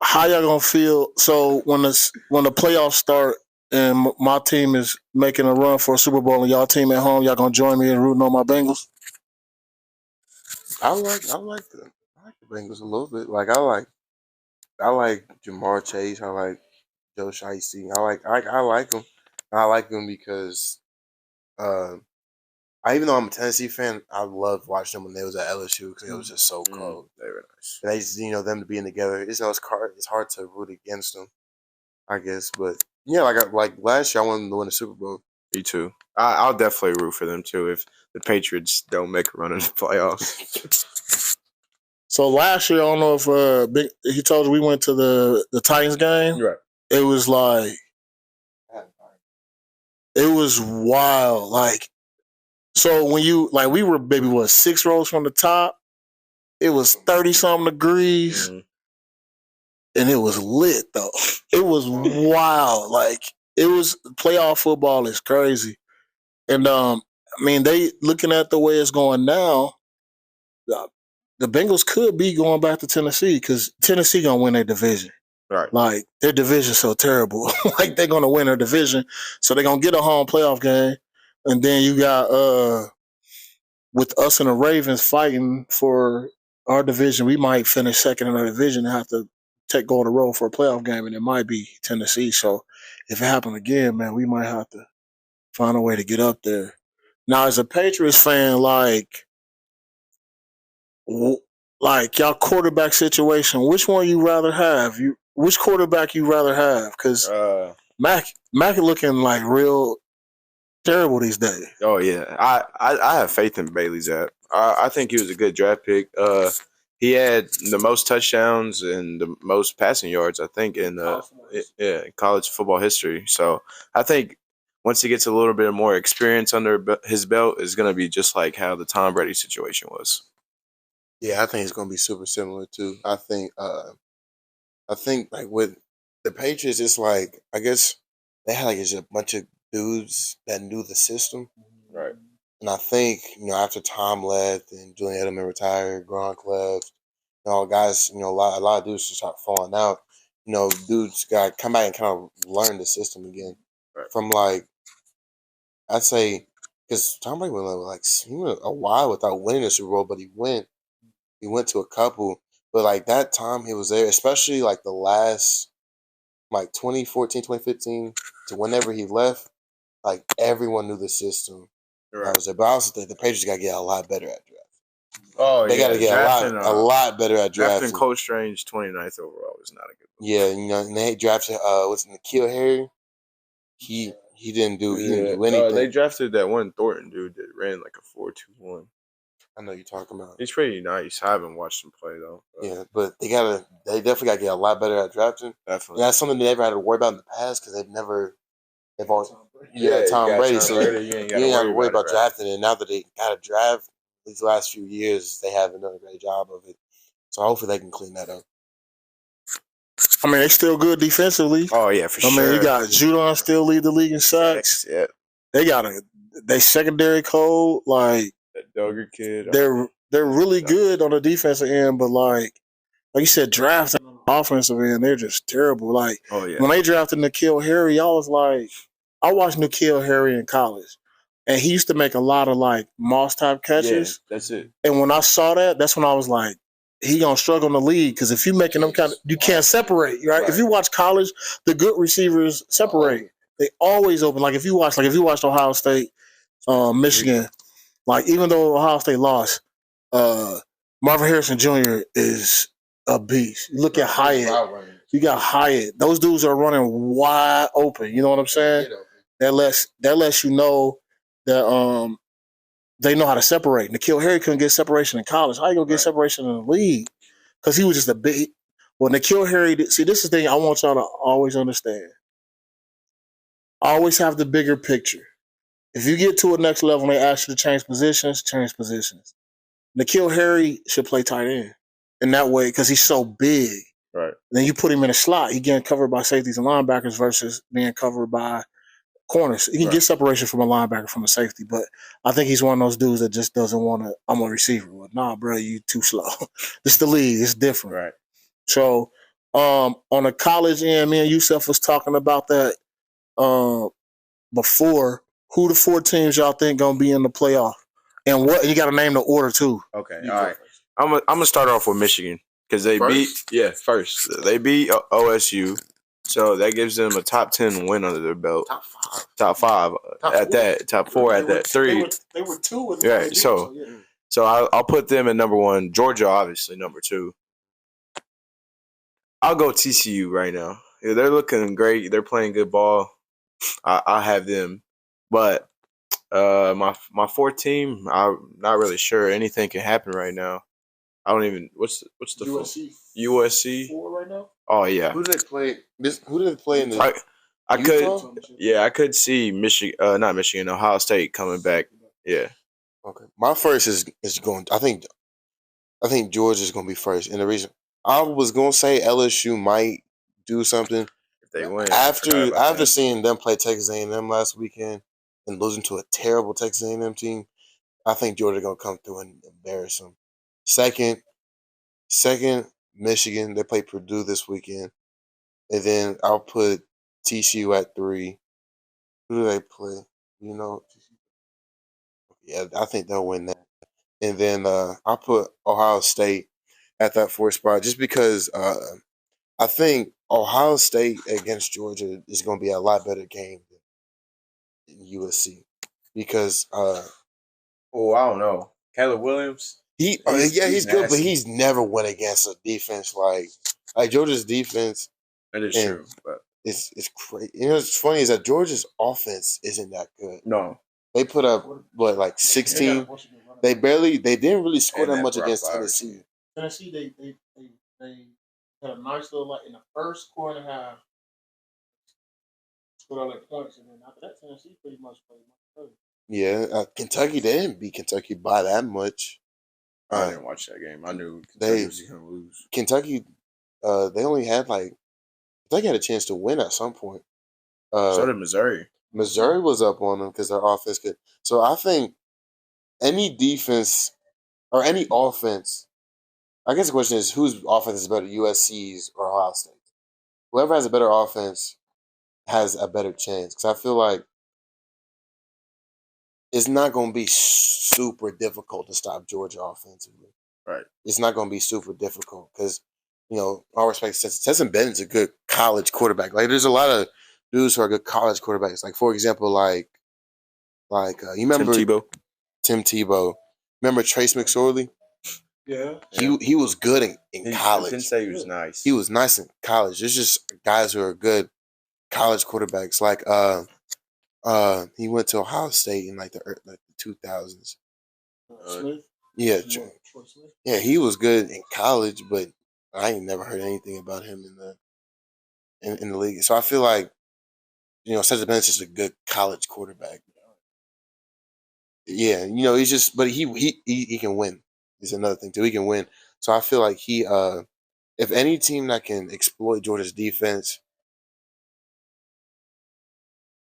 How y'all gonna feel? So when the playoffs start and my team is making a run for a Super Bowl and y'all team at home, y'all gonna join me in rooting on my Bengals?
I like the Bengals a little bit. Like I like Jamar Chase. I like Joe Shiesty. I like them. I like them because uh, even though I'm a Tennessee fan, I loved watching them when they was at LSU because it was just so cold.
They were nice.
And they just, them to being together. It's hard to root against them, I guess. But yeah, like last year, I wanted them to win the Super Bowl.
Me too. I'll definitely root for them too if the Patriots don't make a run in the playoffs.
So last year, I don't know if he told you we went to the Titans game.
Right.
It was like it was wild. Like so when you like we were maybe 6 rows from the top. It was 30 something degrees, and it was lit though. It was wild. Like it was playoff football is crazy, and I mean they looking at the way it's going now. The, the Bengals could be going back to Tennessee because Tennessee gonna win their division.
Right.
Like their division's so terrible. Like they're gonna win their division, so they're gonna get a home playoff game, and then you got with us and the Ravens fighting for our division, we might finish second in our division and have to go on the road for a playoff game, and it might be Tennessee. So if it happens again, man, we might have to find a way to get up there. Now, as a Patriots fan, like y'all quarterback situation, which one you rather have? Which quarterback you rather have? Because Mac looking like real terrible these days.
Oh yeah, I have faith in Bailey Zapp. I think he was a good draft pick. He had the most touchdowns and the most passing yards, I think, in college football history. So I think once he gets a little bit more experience under his belt, it's going to be just like how the Tom Brady situation was.
Yeah, I think it's gonna be super similar too. I think like with the Patriots, it's like I guess they had like just a bunch of dudes that knew the system,
Right.
and I think after Tom left and Julian Edelman retired, Gronk left, guys, a lot of dudes just start falling out. Dudes got come back and kind of learn the system again
Right.
from like I'd say because Tom Brady he went a while without winning a Super Bowl, but he went. He went to a couple, but like that time he was there, especially like the last like 2014, 2015 to whenever he left, like everyone knew the system. That
Right.
was there. But I also think the Patriots got to get a lot better at drafting.
Oh
They
yeah,
got to get a lot better at
drafting
drafting.
Cole Strange 29th overall was not a good one.
Yeah, and they drafted what's N'Keal Harry. He didn't do anything.
They drafted that one Thornton dude that ran like a 4.21.
I know you're talking about.
He's pretty nice. I haven't watched him play though.
Yeah, but they definitely got to get a lot better at drafting.
Definitely.
And that's something they never had to worry about in the past because they've always Tom Brady.
Tom
So
Brady,
you ain't got to worry about drafting it. Now that they got to draft these last few years, they haven't done a great job of it. So hopefully they can clean that up.
I mean, they still good defensively.
Oh yeah, for sure.
I mean, you got Judon still lead the league in sacks.
Yeah.
They got they secondary code like
that Duggar kid.
They're really good on the defensive end, but like you said, drafting on the offensive end, they're just terrible. Like when they drafted N'Keal Harry, I was like, I watched N'Keal Harry in college, and he used to make a lot of like Moss type catches.
Yeah, that's it.
And when I saw that, that's when I was like, he gonna struggle in the league because if you making them you can't separate, right? If you watch college, the good receivers separate. They always open. Like if you watched Ohio State, Michigan, like even though Ohio State lost, Marvin Harrison Jr. is a beast. You look at Hyatt. You got Hyatt. Those dudes are running wide open. You know what I'm saying? That lets you know that they know how to separate. N'Keal Harry couldn't get separation in college. How you gonna get separation in the league? Because he was just a big. Well, N'Keal Harry. See, this is the thing I want y'all to always understand. Always have the bigger picture. If you get to a next level and they ask you to change positions, change positions. N'Keal Harry should play tight end in that way because he's so big.
Right.
Then you put him in a slot. He getting covered by safeties and linebackers versus being covered by corners. He can get separation from a linebacker from a safety, but I think he's one of those dudes that just doesn't want to. I'm a receiver. Well, nah, bro, you too slow. This the league. It's different.
Right.
So on the college end, me and Yusef was talking about that before. Who the 4 teams y'all think gonna be in the playoff? And what you got to name the order too.
Okay, all right. I'm gonna start off with Michigan because they beat they beat OSU, so that gives them a top 10 win under their belt. Top five at that, top 4 at that, 3.
They were 2 with
right. So I'll put them at number 1. Georgia obviously number 2. I'll go TCU right now. Yeah, they're looking great. They're playing good ball. I have them, but. My 4th team, I'm not really sure. Anything can happen right now. I don't even. What's the USC
4 right now?
Oh yeah.
Who did they play? Who did they play in the?
I could see Michigan, not Michigan, Ohio State coming back. Yeah.
Okay, my first is going. I think Georgia is going to be first, and the reason I was going to say LSU might do something
if they win
after seeing them play Texas A&M last weekend. And losing to a terrible Texas A&M team, I think Georgia gonna come through and embarrass them. Second, Michigan. They play Purdue this weekend. and then I'll put TCU at 3. Who do they play? You know, yeah, I think they'll win that. And then I'll put Ohio State at that 4th spot just because I think Ohio State against Georgia is going to be a lot better game than USC because
Oh, I don't know. Caleb Williams.
he's good, but
nasty.
he's never went against a defense like Georgia's defense.
That is
And
true, but
it's crazy. You know what's funny is that Georgia's offense isn't that good.
no.
They put up like 16. They didn't really score
And
that
that
much
Brock
against
Flowers.
Tennessee.
Tennessee, they had a nice little in the first quarter and a half, scored all their points, and then after that, Tennessee pretty much played much better.
Yeah, Kentucky they didn't beat Kentucky by that much.
I didn't watch that game. I knew
They-
Kentucky was going to lose.
Kentucky, they only had Kentucky had a chance to win at some point.
So did Missouri.
Missouri was up on them because their offense could. So I think any defense or any offense, I guess the question is whose offense is better, USC's or Ohio State? Whoever has a better offense has a better chance because I feel like it's not going to be super difficult to stop Georgia offensively.
Right.
It's not going to be super difficult because, all respect, Stetson Bennett's a good college quarterback. Like, there's a lot of dudes who are good college quarterbacks. Like, for example, you remember Tim Tebow. Remember Trace McSorley?
Yeah.
He was good in college.
I didn't say he was nice.
He was nice in college. There's just guys who are good college quarterbacks. Like he went to Ohio State in like the 2000s.
Smith.
Yeah,
Troy Smith.
yeah, he was good in college, but I ain't never heard anything about him in the league. So I feel like Stetson Bennett's just a good college quarterback. Yeah, he's just, but he can win. Is another thing too. He can win. So I feel like if any team that can exploit Georgia's defense,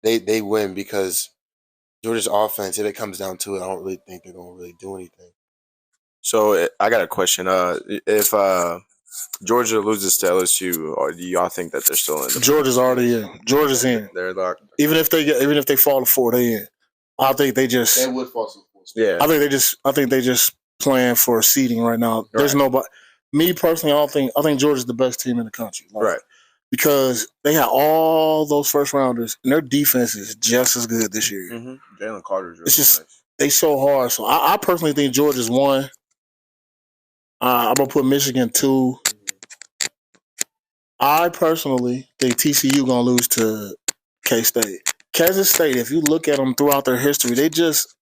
they win because Georgia's offense, if it comes down to it, I don't really think they're gonna really do anything.
So I got a question. If Georgia loses to LSU, or do y'all think that they're still in?
Georgia's already in. Georgia's in.
They're locked.
Even if they fall to 4, they in. I think they just.
They would fall to 4.
Yeah.
I think they just playing for seeding right now. There's nobody. Me personally, I think Georgia's the best team in the country.
Right.
Because they had all those first rounders, and their defense is just as good this year.
Mm-hmm. Jalen Carter's really
It's just
nice.
they so hard. So I personally think Georgia's 1. I'm gonna put Michigan 2. I personally think TCU gonna lose to K-State. Kansas State, if you look at them throughout their history, they just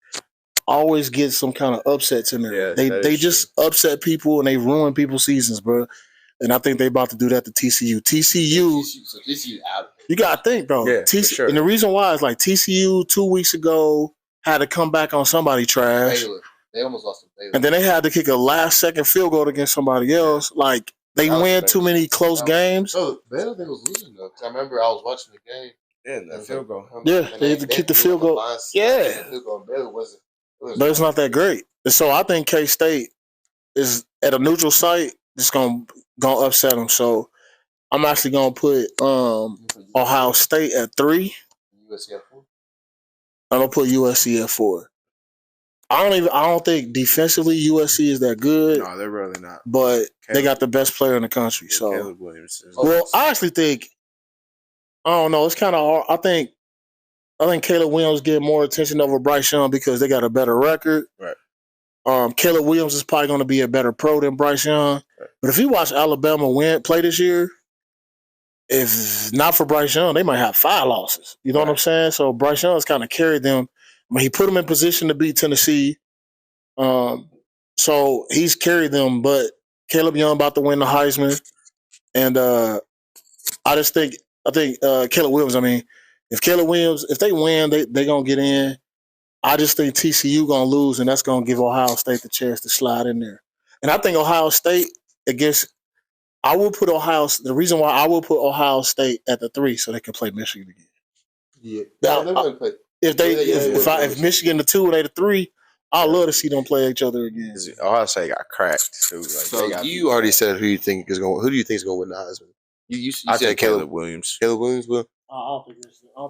always get some kind of upsets in there.
Yeah,
they just upset people and they ruin people's seasons, bro. And I think they about to do that to TCU.
So TCU out.
You gotta think, bro.
Yeah, for sure.
And the reason why is like TCU 2 weeks ago had to come back on somebody trash.
Baylor. They almost lost to Baylor.
And then they had to kick a last-second field goal against somebody else. Like, they win too many close games.
Oh, Baylor they was losing though. Cause I remember I was watching the game.
Yeah, that field goal.
Yeah, they had to kick the field goal. Yeah.
Baylor wasn't.
But it's not that great. And so I think K-State is at a neutral site. It's gonna upset them. So I'm actually gonna put Ohio State at 3.
USC at 4.
I'm gonna put USC at 4. I don't think defensively USC is that good.
No, they're really not.
But they got the best player in the country. So
Caleb Williams.
Well, I actually think I don't know. It's kind of hard. I think Caleb Williams get more attention over Bryce Young because they got a better record.
Right.
Caleb Williams is probably going to be a better pro than Bryce Young.
Right.
But if you watch Alabama play this year, if not for Bryce Young, they might have 5 losses. You know what I'm saying? So Bryce Young's kind of carried them. I mean, he put them in position to beat Tennessee. So he's carried them. But Caleb Young about to win the Heisman, and I think Caleb Williams. I mean, if they win, they gonna get in. I just think TCU gonna lose, and that's gonna give Ohio State the chance to slide in there. And I think Ohio State against. The reason why I will put Ohio State at the 3 so they can play Michigan again.
Yeah.
Now,
They're gonna play.
If Michigan the 2 and they the 3, I'd love to see them play each other again.
Ohio State got cracked too. Like,
So you already said who do you think is going to win the Heisman? You
I
said
take
Caleb Williams.
Caleb Williams will.
I don't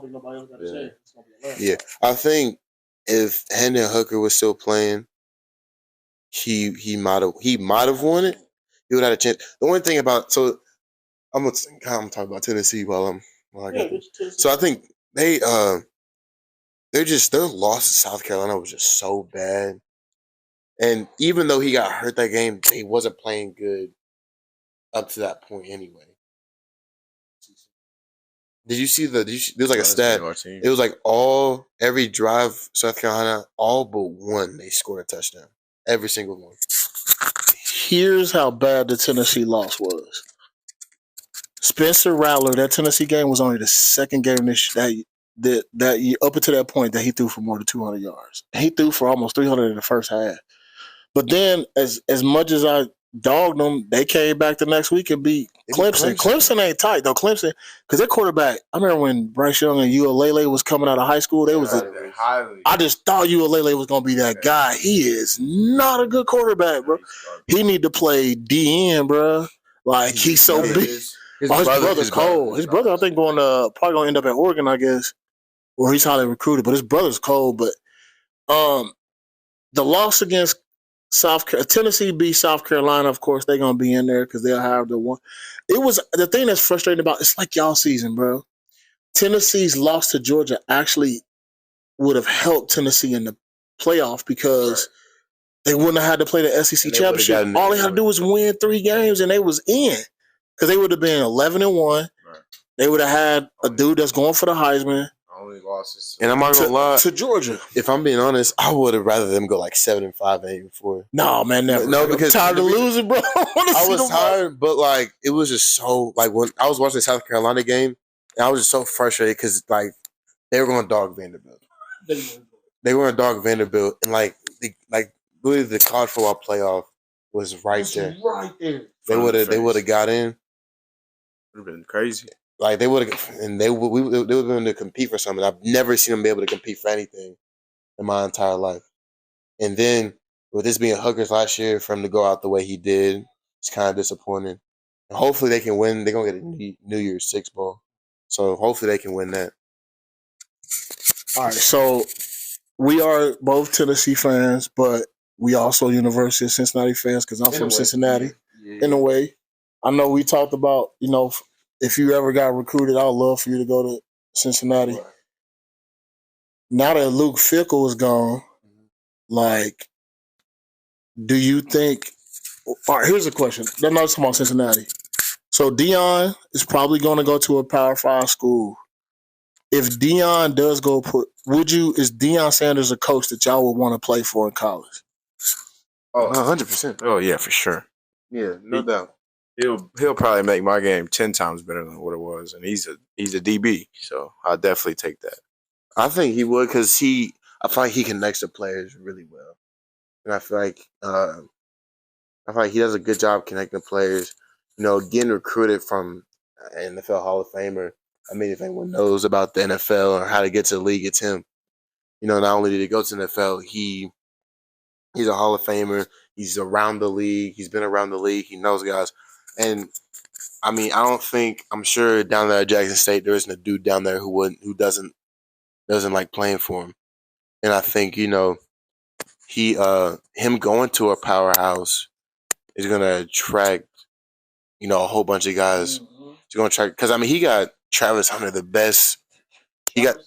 think nobody else got to say it. It's gonna be 11.
Yeah, I think if Hendon Hooker was still playing, he might have won it. He would have had a chance. The only thing about I'm talking about Tennessee while I got them. So I think their loss to South Carolina was just so bad. And even though he got hurt that game, he wasn't playing good up to that point anyway. Did you see there was like a stat? It was like every drive South Carolina, all but one, they scored a touchdown. Every single one.
Here's how bad the Tennessee loss was. Spencer Rattler, that Tennessee game was only the second game that year, up until that point that he threw for more than 200 yards. He threw for almost 300 in the first half. But then, as much as I dogged them, they came back the next week and beat Clemson. Clemson ain't tight though. Clemson, because their quarterback. I remember when Bryce Young and Ualele was coming out of high school. I just thought Ualele was gonna be that guy. He is not a good quarterback, bro. He need to play DN, bro. Like he's so big. His brother's cold. His brother, I think, probably gonna end up at Oregon, I guess, or he's highly recruited. But his brother's cold. But the loss against Tennessee beat South Carolina. Of course, they're gonna be in there because they'll have the one. It was the thing that's frustrating about it's like y'all season, bro. Tennessee's loss to Georgia actually would have helped Tennessee in the playoff because they wouldn't have had to play the SEC championship. All they had to do was win 3 games and they was in. Because they would have been 11-1. Right. They would have had a dude that's going for the Heisman.
Only losses.
And I'm not gonna lie
to Georgia.
If I'm being honest, I would have rather them go like 7-5 and 8-4.
No, man, never.
No, because
I'm tired of losing, bro. I
was tired, but like it was just so like when I was watching the South Carolina game, and I was just so frustrated because like they were going to dog Vanderbilt. They were going to dog Vanderbilt, and literally the college football playoff was right there. Right there. They would have got in.
Would have been crazy.
Like they would have, and they would have been able to compete for something. I've never seen them be able to compete for anything in my entire life. And then with this being Hooker's last year, for him to go out the way he did, it's kind of disappointing. And hopefully they can win. They're gonna get a New Year's Six bowl, so hopefully they can win that.
All right, so we are both Tennessee fans, but we also University of Cincinnati fans because I'm from Cincinnati. Yeah. In a way. I know we talked about, if you ever got recruited, I'd love for you to go to Cincinnati. Right. Now that Luke Fickell is gone, do you think – all right, here's a question. I'm not talking about Cincinnati. So Deion is probably going to go to a Power 5 school. If Deion does go is Deion Sanders a coach that y'all would want to play for in college?
Oh, 100%. Oh, yeah, for sure.
Yeah, no doubt.
He'll probably make my game 10 times better than what it was, and he's a DB, so I'll definitely take that.
I think he would because I feel like he connects the players really well, and I feel like he does a good job connecting players. Getting recruited from an NFL Hall of Famer. I mean, if anyone knows about the NFL or how to get to the league, it's him. Not only did he go to the NFL, he's a Hall of Famer. He's around the league. He's been around the league. He knows guys. And I mean, I'm sure down there at Jackson State, there isn't a dude down there who doesn't like playing for him. And I think, him going to a powerhouse is going to attract, a whole bunch of guys. Mm-hmm. It's going to attract, because I mean, he got Travis Hunter, he got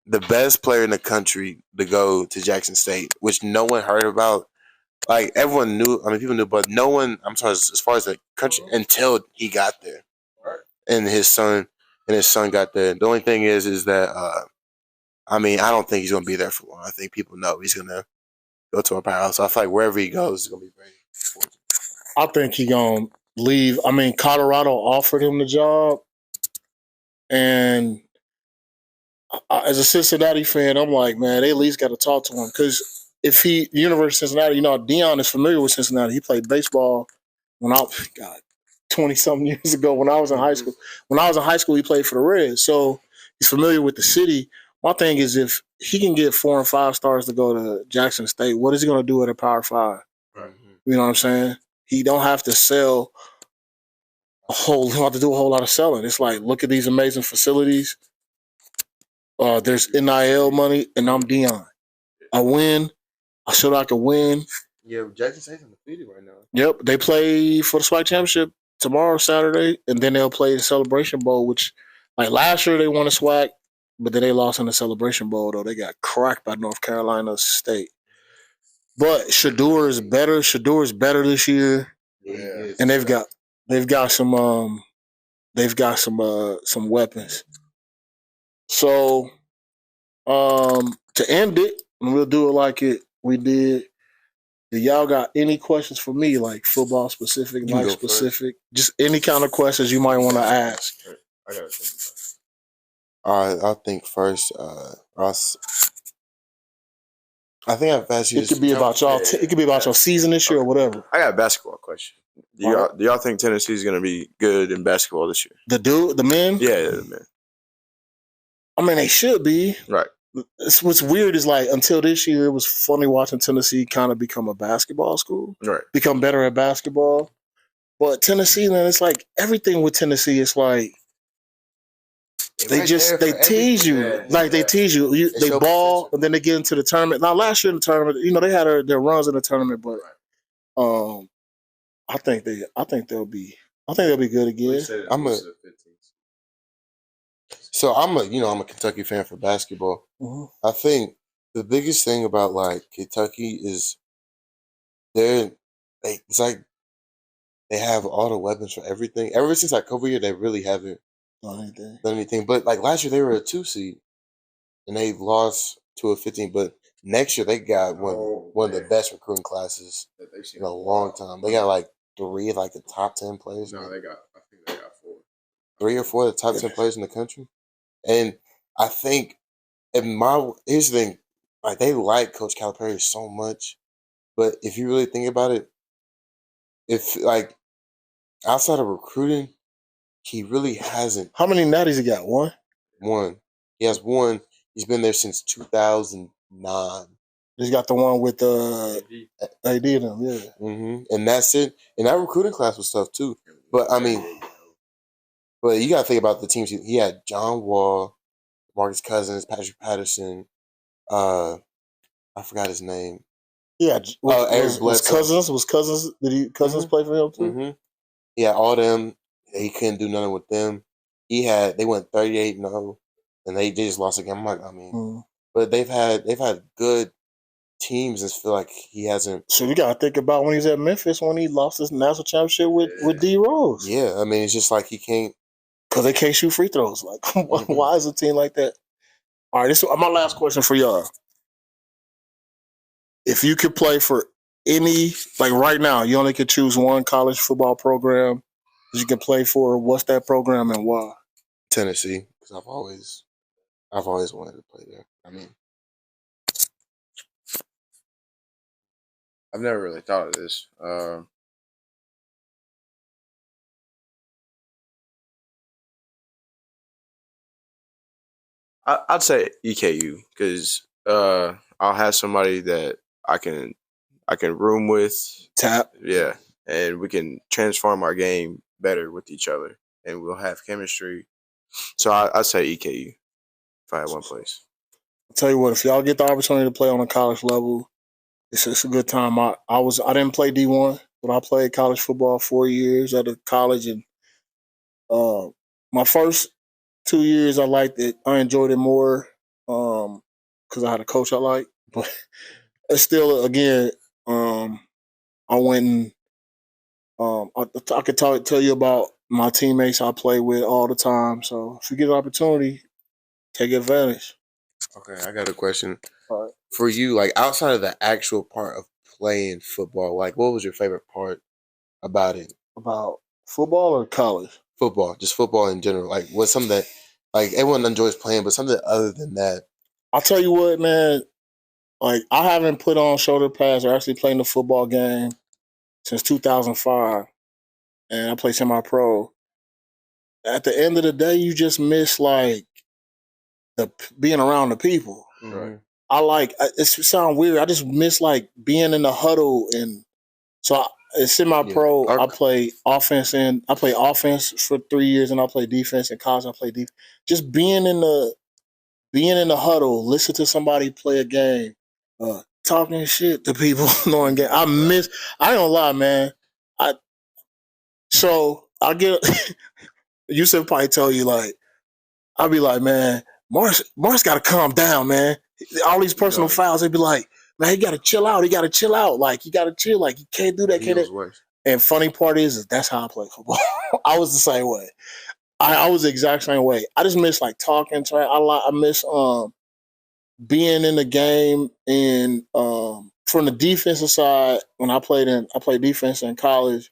the best player in the country to go to Jackson State, which no one heard about. Like everyone knew, I mean, people knew, but no one. I'm sorry, as far as the country, until he got there, and his son got there. The only thing is that, I mean, I don't think he's gonna be there for long. I think people know he's gonna go to a powerhouse. So I feel like wherever he goes, it's gonna be very important.
I think he's gonna leave. I mean, Colorado offered him the job, and as a Cincinnati fan, I'm like, man, they at least got to talk to him because. If the University of Cincinnati, Deion is familiar with Cincinnati. He played baseball 20-something years ago when I was in high school. When I was in high school, he played for the Reds. So he's familiar with the city. My thing is if he can get 4 and 5 stars to go to Jackson State, what is he going to do at a Power 5? Right. You know what I'm saying? He don't have to sell have to do a whole lot of selling. It's like, look at these amazing facilities. There's NIL money, and I'm Dion. I win. I showed I could win.
Yeah, Jackson State's undefeated right now.
Yep, they play for the SWAC championship tomorrow, Saturday, and then they'll play the Celebration Bowl, which, like last year, they won a SWAC, but then they lost in the Celebration Bowl. Though they got cracked by North Carolina State. But Shadur is better. Shadur is better this year,
Yeah.
and they've got some weapons. So to end it, and we'll do it like we did. Do y'all got any questions for me, like football specific,
You
life
go
specific, just any kind of questions you might want to ask?
I gotta think about it.
All right, I'll think first. I think I've asked you.
It could be about y'all. It could be about your season this year or whatever.
I got a basketball question. Do y'all think Tennessee's going to be good in basketball this year?
The men?
Yeah, the men.
I mean, they should be.
Right.
What's weird is like until this year, it was funny watching Tennessee kind of become a basketball school,
Right.
become better at basketball. But Tennessee, man, it's like everything with Tennessee. It's like they tease you, they tease you. They ball,
potential.
and then they get into the tournament. Now, last year in the tournament, they had their runs in the tournament, but I think they'll be good again.
I'm a Kentucky fan for basketball.
Mm-hmm.
I think the biggest thing about like Kentucky is it's like they have all the weapons for everything. Ever since like COVID year, they really haven't done anything. But like last year, they were a 2 seed, and they lost to a 15. But next year, they got one of the best recruiting classes in a long time. They got like 3 of like the top 10 players.
No, I think they got 4.
3 or 4 of the top 10 players in the country. And I think, here's the thing, like they like Coach Calipari so much, but if you really think about it, if like outside of recruiting, he really hasn't.
How many natties he got?
One. He has one. He's been there since 2009.
He's got the one with AD in him, yeah.
Mm-hmm. And that's it. And that recruiting class was tough too. But I mean, but you got to think about the teams. He had John Wall, Marcus Cousins, Patrick Patterson. I forgot his name.
Yeah,
was
Cousins? Was Cousins? Did Cousins play for him too?
Mm-hmm. Yeah, all them. He couldn't do nothing with them. They went 38-0, and they just lost again. I'm like, but they've had good teams, and feel like he hasn't.
So you got to think about when he was at Memphis when he lost his national championship with D Rose.
Yeah, I mean, it's just like he can't
because they can't shoot free throws. Like, why is a team like that? All right, this is my last question for y'all. If you could play for any, like right now, you only could choose one college football program that you can play for. What's that program and why?
Tennessee, because I've always wanted to play there. I mean,
I've never really thought of this.
I'd say EKU because I'll have somebody that I can room with.
Tap.
Yeah, and we can transform our game better with each other, and we'll have chemistry. So I'd say EKU if I had one place.
I'll tell you what, if y'all get the opportunity to play on a college level, it's a good time. I didn't play D1, but I played college football 4 years at a college, and my first 2 years I liked it. I enjoyed it more because I had a coach I liked, but it's still again. I went and I could tell you about my teammates I play with all the time. So if you get an opportunity, take advantage.
Okay, I got a question.
All right.
For you, like outside of the actual part of playing football, like what was your favorite part about it?
About football or college?
Football, just football in general. Like what's something that like everyone enjoys playing, but something other than that.
I'll tell you what, man. Like I haven't put on shoulder pads or actually playing the football game since 2005, and I play semi-pro. At the end of the day, you just miss like the being around the people.
Right.
I like it sounds weird. I just miss like being in the huddle, and so Semi-pro,
Our,
I play offense for 3 years, and I play defense. In college, I play defense. Just being in the huddle, listen to somebody play a game, talking shit to people, knowing game. I ain't gonna lie, man. I I get. Yusef probably tell you like I'll be like, man, Mars got to calm down, man. All these personal fouls, they'd be like, man, he got to chill out. He got to chill out. Like, you got to chill. Like, you can't do that.
he
Can't.
was worse.
And funny part is that's how I play football. I was the same way. I was the exact same way. I just miss like talking. I miss being in the game, and from the defensive side when I played defense in college.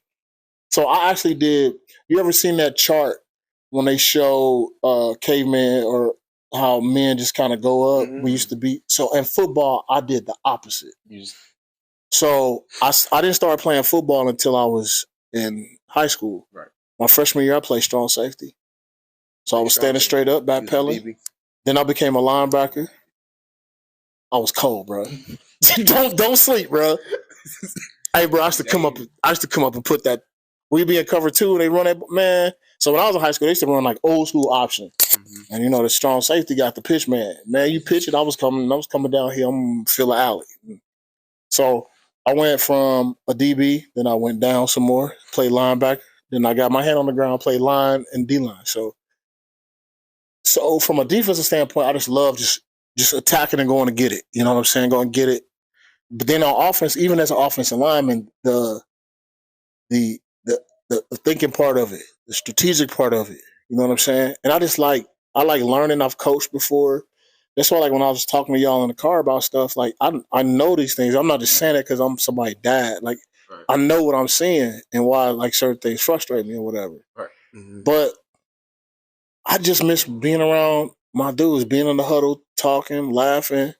So I actually did. You ever seen that chart when they show cavemen or how men just kind of go up? We used to be so in football. I did the opposite. So I didn't start playing football until I was in high school.
Right.
My freshman year, I played strong safety. So I was standing straight up, backpedaling. Then I became a linebacker. I was cold, bro. don't sleep, bro. Hey, bro, I used to come up and put that. We be in cover two. They run that, man. So when I was in high school, they used to run like old school option. And you know the strong safety got the pitch man. Man, you pitch it. I was coming down here. I'm fill the alley. So I went from a DB, then I went down some more, played linebacker. Then I got my hand on the ground, played line and D line. So from a defensive standpoint, I just love just attacking and going to get it. You know what I'm saying? Go and get it. But then on offense, even as an offensive lineman, the thinking part of it, the strategic part of it. You know what I'm saying? And I like learning. I've coached before. That's why, like, when I was talking to y'all in the car about stuff, like, I know these things. I'm not just saying it because I'm somebody's dad. Like, I know what I'm seeing and why, like, certain things frustrate me or whatever.
Right. Mm-hmm.
But I just miss being around my dudes, being in the huddle, talking, laughing,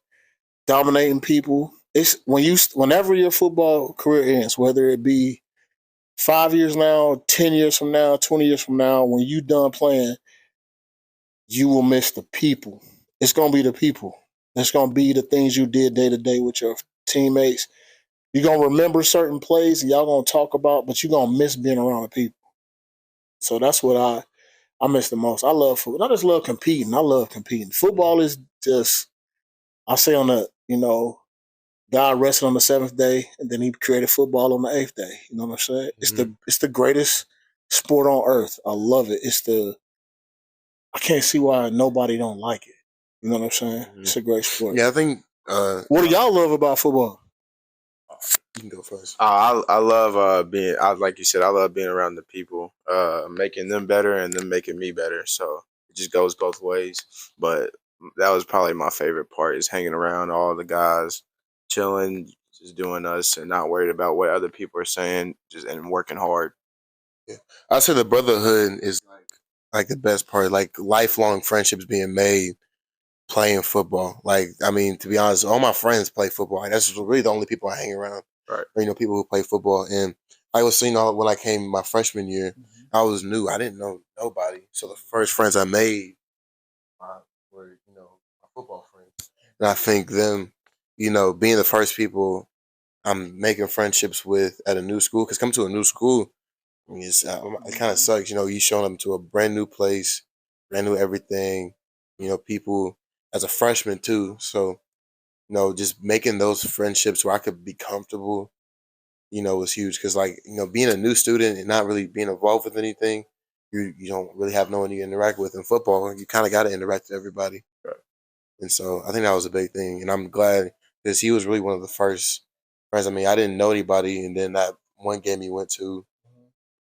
dominating people. It's whenever your football career ends, whether it be 5 years now, 10 years from now, 20 years from now, when you done playing, you will miss the people. It's gonna be the people. It's gonna be the things you did day to day with your teammates. You're gonna remember certain plays and y'all gonna talk about, but you're gonna miss being around the people. So that's what I miss the most. I love football. I just love competing. I love competing. Football is just I say on the, God rested on the seventh day, and then He created football on the eighth day. You know what I'm saying? It's the greatest sport on earth. I love it. I can't see why nobody don't like it. You know what I'm saying? It's a great sport.
Yeah, I think.
What do y'all love about football?
You can go first.
I love being. Like you said, I love being around the people, making them better and them making me better. So it just goes both ways. But that was probably my favorite part is hanging around all the guys, chilling, just doing us, and not worried about what other people are saying, just and working hard.
Yeah, I say the brotherhood is like the best part. Like lifelong friendships being made playing football. Like, I mean, to be honest, all my friends play football. And that's really the only people I hang around.
Right.
Or, people who play football. And I was seeing when I came my freshman year, I was new. I didn't know nobody. So the first friends I made were, my football friends. And I think them, being the first people I'm making friendships with at a new school, because coming to a new school, it kind of sucks. You showing them to a brand new place, brand new everything, people as a freshman too. So, just making those friendships where I could be comfortable, was huge. Because being a new student and not really being involved with anything, you don't really have no one you interact with in football. You kind of got to interact with everybody.
Right.
And so I think that was a big thing. And I'm glad because he was really one of the first friends. I mean, I didn't know anybody. And then that one game he went to,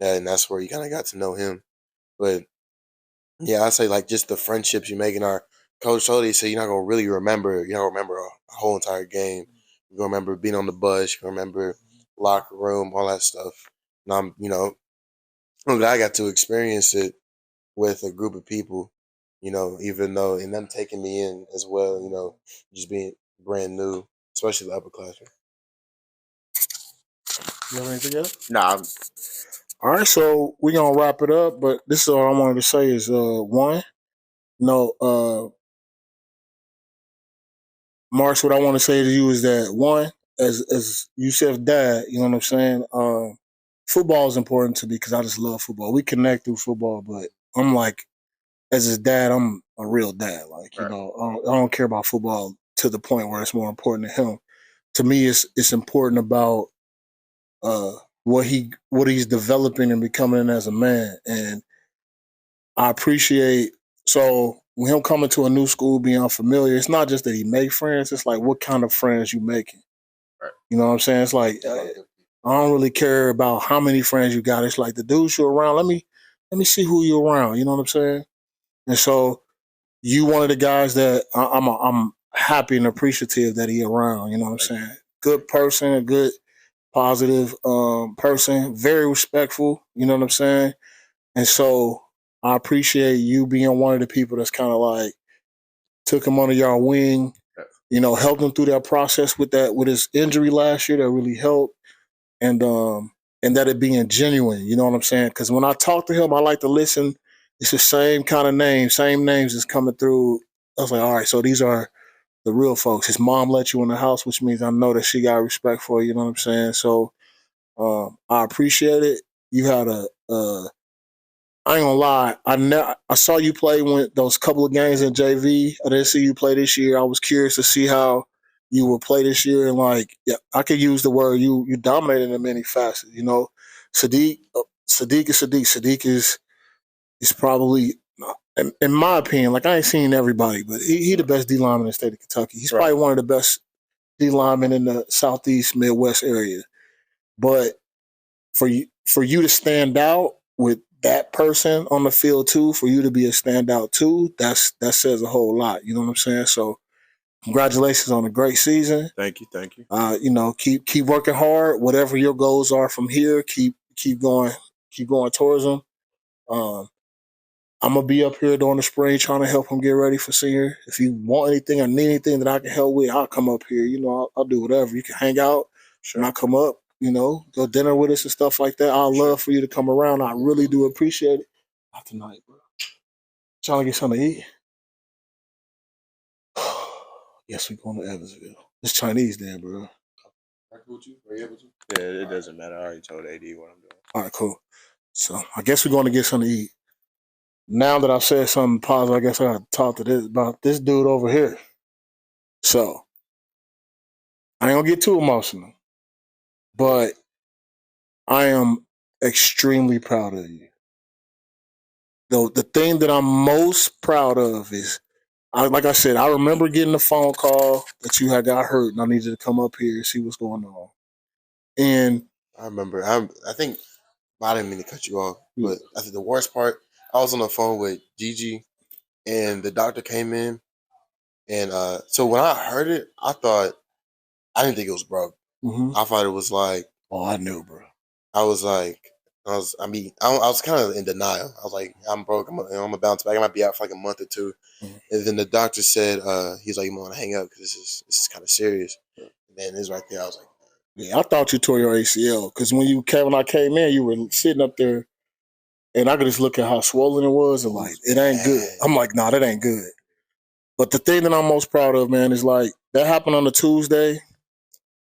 and that's where you kind of got to know him. But yeah, I say just the friendships you make in our coach told you, so you're not gonna really remember. You don't remember a whole entire game. You gonna remember being on the bus. You gonna remember locker room, all that stuff. And I'm glad I got to experience it with a group of people. Even though and them taking me in as well. Just being brand new, especially the upperclassmen.
You have anything else?
Nah,
All right, so we're gonna wrap it up, but this is all I wanted to say is one, Marsh, what I want to say to you is that one, as Yusef dad, you know what I'm saying? football is important to me because I just love football. We connect through football, but I'm like, as his dad, I'm a real dad. Like, you
Right.
know, I don't care about football to the point where it's more important to him. To me, it's important about uh, what he's developing and becoming as a man, and I appreciate. So when him coming to a new school, being unfamiliar, it's not just that he make friends. It's like what kind of friends you making.
Right.
You know what I'm saying? It's like I don't really care about how many friends you got. It's like the dudes you're around. Let me see who you're around. You know what I'm saying? And so you one of the guys that I'm happy and appreciative that he around. You know what I'm saying? Good person, a good positive person, very respectful. You know what I'm saying? And so I appreciate you being one of the people that's kind of like took him under your wing. You know, helped him through that process with his injury last year. That really helped, and that it being genuine. You know what I'm saying? Because when I talk to him, I like to listen. It's the same kind of names, same names is coming through. I was like, all right, so these are the real folks. His mom let you in the house, which means I know that she got respect for you. You know what I'm saying? So I appreciate it. You had I ain't gonna lie. I saw you play when those couple of games in JV. I didn't see you play this year. I was curious to see how you would play this year, and like, yeah, I could use the word you dominated in many facets. You know, Sadiq is Sadiq. Sadiq is probably, in my opinion, like I ain't seen everybody, but he the best D lineman in the state of Kentucky. He's probably one of the best D linemen in the Southeast Midwest area. But for you to stand out with that person on the field too, for you to be a standout too, that says a whole lot. You know what I'm saying? So congratulations on a great season.
Thank you. Thank you.
You know, keep working hard. Whatever your goals are from here, keep going towards them. Um, I'm gonna be up here during the spring trying to help him get ready for senior. If you want anything or need anything that I can help with, I'll come up here. You know, I'll do whatever. You can hang out and I'll come up. You know, go dinner with us and stuff like that. I'd love for you to come around. I really do appreciate it. Not tonight, bro. Trying to get something to eat. Yes, we going to Evansville. It's Chinese then, bro.
Yeah, it doesn't matter. I already told AD what I'm doing.
All right, cool. So I guess we're going to get something to eat. Now that I've said something positive, I guess I got to talk to this about this dude over here. So I ain't gonna get too emotional, but I am extremely proud of you. Though the thing that I'm most proud of is, like I said, I remember getting a phone call that you had got hurt and I needed to come up here and see what's going on. And
I remember. I think I didn't mean to cut you off, but I think the worst part, I was on the phone with Gigi, and the doctor came in, and so when I heard it, I didn't think it was broke. I thought it was like,
oh, I knew, bro.
I was like, I was kind of in denial. I was like, I'm broke. I'm gonna bounce back. I might be out for like a month or two. And then the doctor said, he's like, you want to hang up because this is kind of serious. And then it's right there. I was like,
yeah, I thought you tore your ACL because when I came in, you were sitting up there, and I could just look at how swollen it was, and like it ain't good. I'm like, nah, that ain't good. But the thing that I'm most proud of, man, is like that happened on a Tuesday.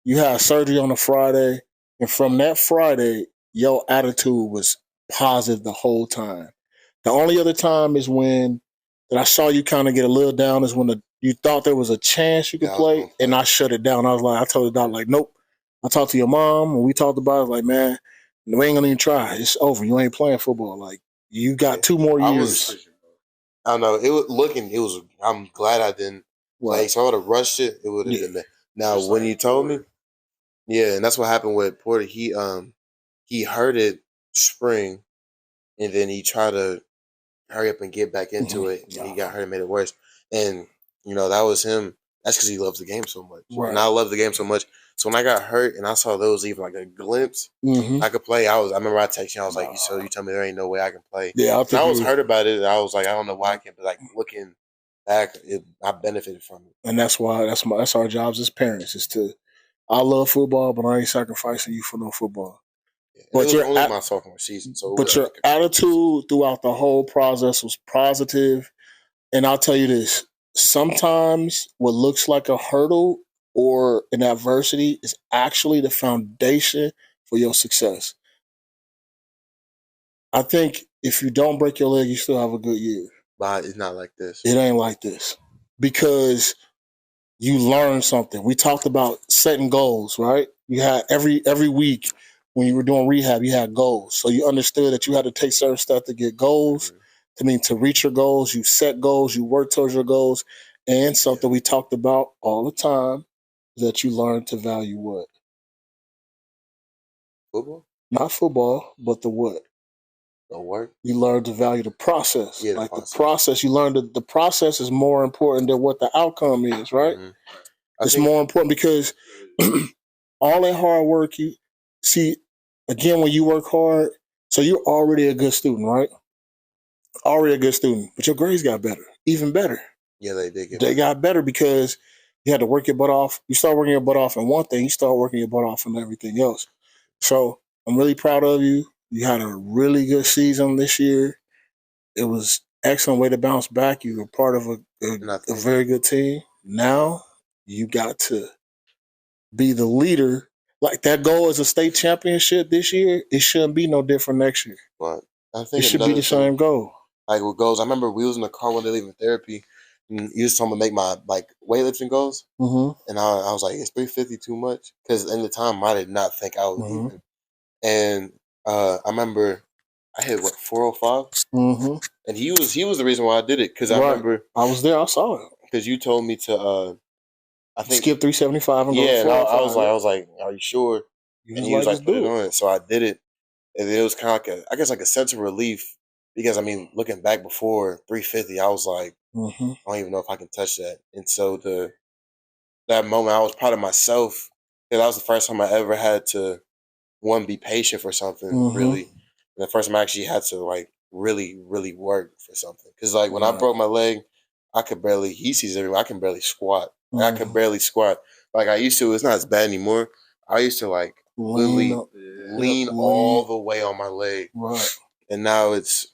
You had surgery on a Friday, and from that Friday, your attitude was positive the whole time. The only other time is when that I saw you kind of get a little down is when you thought there was a chance you could play, and I shut it down. I told the doctor, like, nope. I talked to your mom, and we talked about it. Like, man, we ain't gonna even try. It's over. You ain't playing football. Like, you got 2 more years.
I don't know. It was looking. It was. I'm glad I didn't play. So I would have rushed it. It would have been. Now, when you told me, yeah, and that's what happened with Porter. He hurt it spring, and then he tried to hurry up and get back into it. And he got hurt and made it worse. And that was him. That's because he loves the game so much, and I love the game so much. So when I got hurt and I saw those even like a glimpse, I could play. I remember I texted you. I was like, "So you tell me there ain't no way I can play?"
Yeah,
I was hurt about it. I was like, I don't know why I can't. But like looking back, I benefited from it.
And that's why that's our jobs as parents is to. I love football, but I ain't sacrificing you for no football.
Yeah, but it was only my sophomore season, so
but your attitude throughout the whole process was positive. And I'll tell you this: sometimes what looks like a hurdle or an adversity is actually the foundation for your success. I think if you don't break your leg, you still have a good year.
But it's not like this.
It ain't like this because you learn something. We talked about setting goals, right? You had every week when you were doing rehab, you had goals. So you understood that you had to take certain steps to get goals. To reach your goals, you set goals, you work towards your goals, and something we talked about all the time that you learn to value what?
Football?
Not football, but the what?
The work?
You learn to value the process.
Yeah,
the process. You learn that the process is more important than what the outcome is, right? It's more important because all that hard work you see, again, when you work hard, so you're already a good student, right? Already a good student, but your grades got better, even better.
Yeah, they did.
They got better because you had to work your butt off. You start working your butt off in one thing, you start working your butt off in everything else. So I'm really proud of you. You had a really good season this year. It was excellent way to bounce back. You were part of a very good team. Now you got to be the leader. Like that goal is a state championship this year. It shouldn't be no different next year.
But I think
it should be the same goal.
Like with goals, I remember we was in the car one day leaving therapy, and you was telling me to make my weightlifting goals, and I was like, "Is 350 too much?" Because in the time, I did not think I would even. And I remember I hit 405, and he was the reason why I did it because I remember
I was there. I saw it
because you told me to. I think
skip 375 and go to 405.
And I was like, "Are you sure?" And he was like, "Put it on it." So I did it, and it was kind of like a sense of relief because I mean, looking back before 350, I was like, I don't even know if I can touch that. And so that moment, I was proud of myself because that was the first time I ever had to be patient for something really, and the first time I actually had to really really work for something because when I broke my leg, I could barely. He sees everyone. I can barely squat. I could barely squat like I used to. It's not as bad anymore. I used to literally lean all the way on my leg, and now it's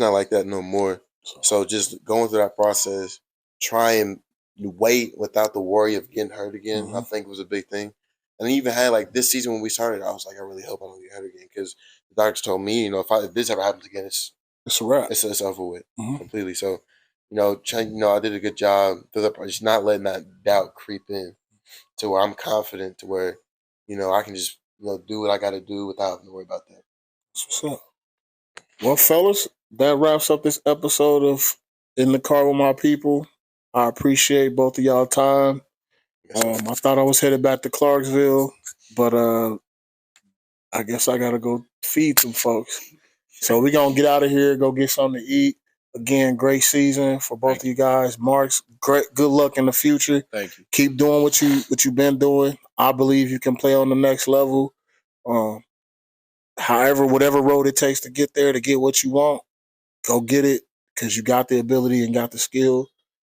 not like that no more. So just going through that process, try and wait without the worry of getting hurt again, I think was a big thing. And I even had this season when we started, I was like, I really hope I don't get hurt again because the doctors told me, if this ever happens again, it's
a wrap.
It's over with completely. So, I did a good job through just not letting that doubt creep in to where I'm confident to where, I can just do what I got to do without having to worry about that.
What's up? Well, fellas, that wraps up this episode of In the Car with My People. I appreciate both of y'all time. I thought I was headed back to Clarksville, but I guess I gotta go feed some folks. So we're gonna get out of here, go get something to eat. Again, great season for both of you guys. Marks, great, good luck in the future.
Thank you.
Keep doing what you've been doing. I believe you can play on the next level. However, whatever road it takes to get there, to get what you want, go get it because you got the ability and got the skill.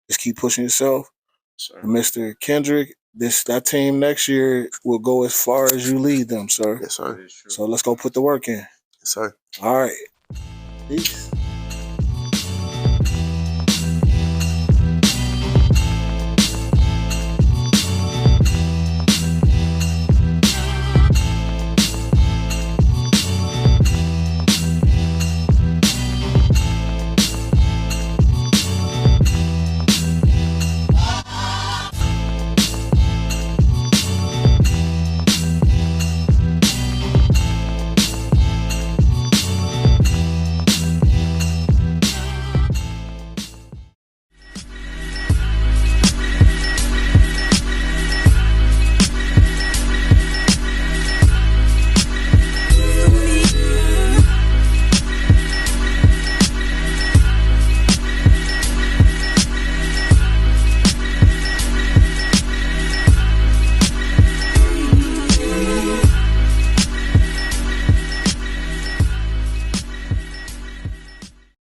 Just keep pushing yourself. Mr. Kendrick, that team next year will go as far as you lead them, sir.
Yes, sir.
So let's go put the work in.
Yes, sir.
All right. Peace.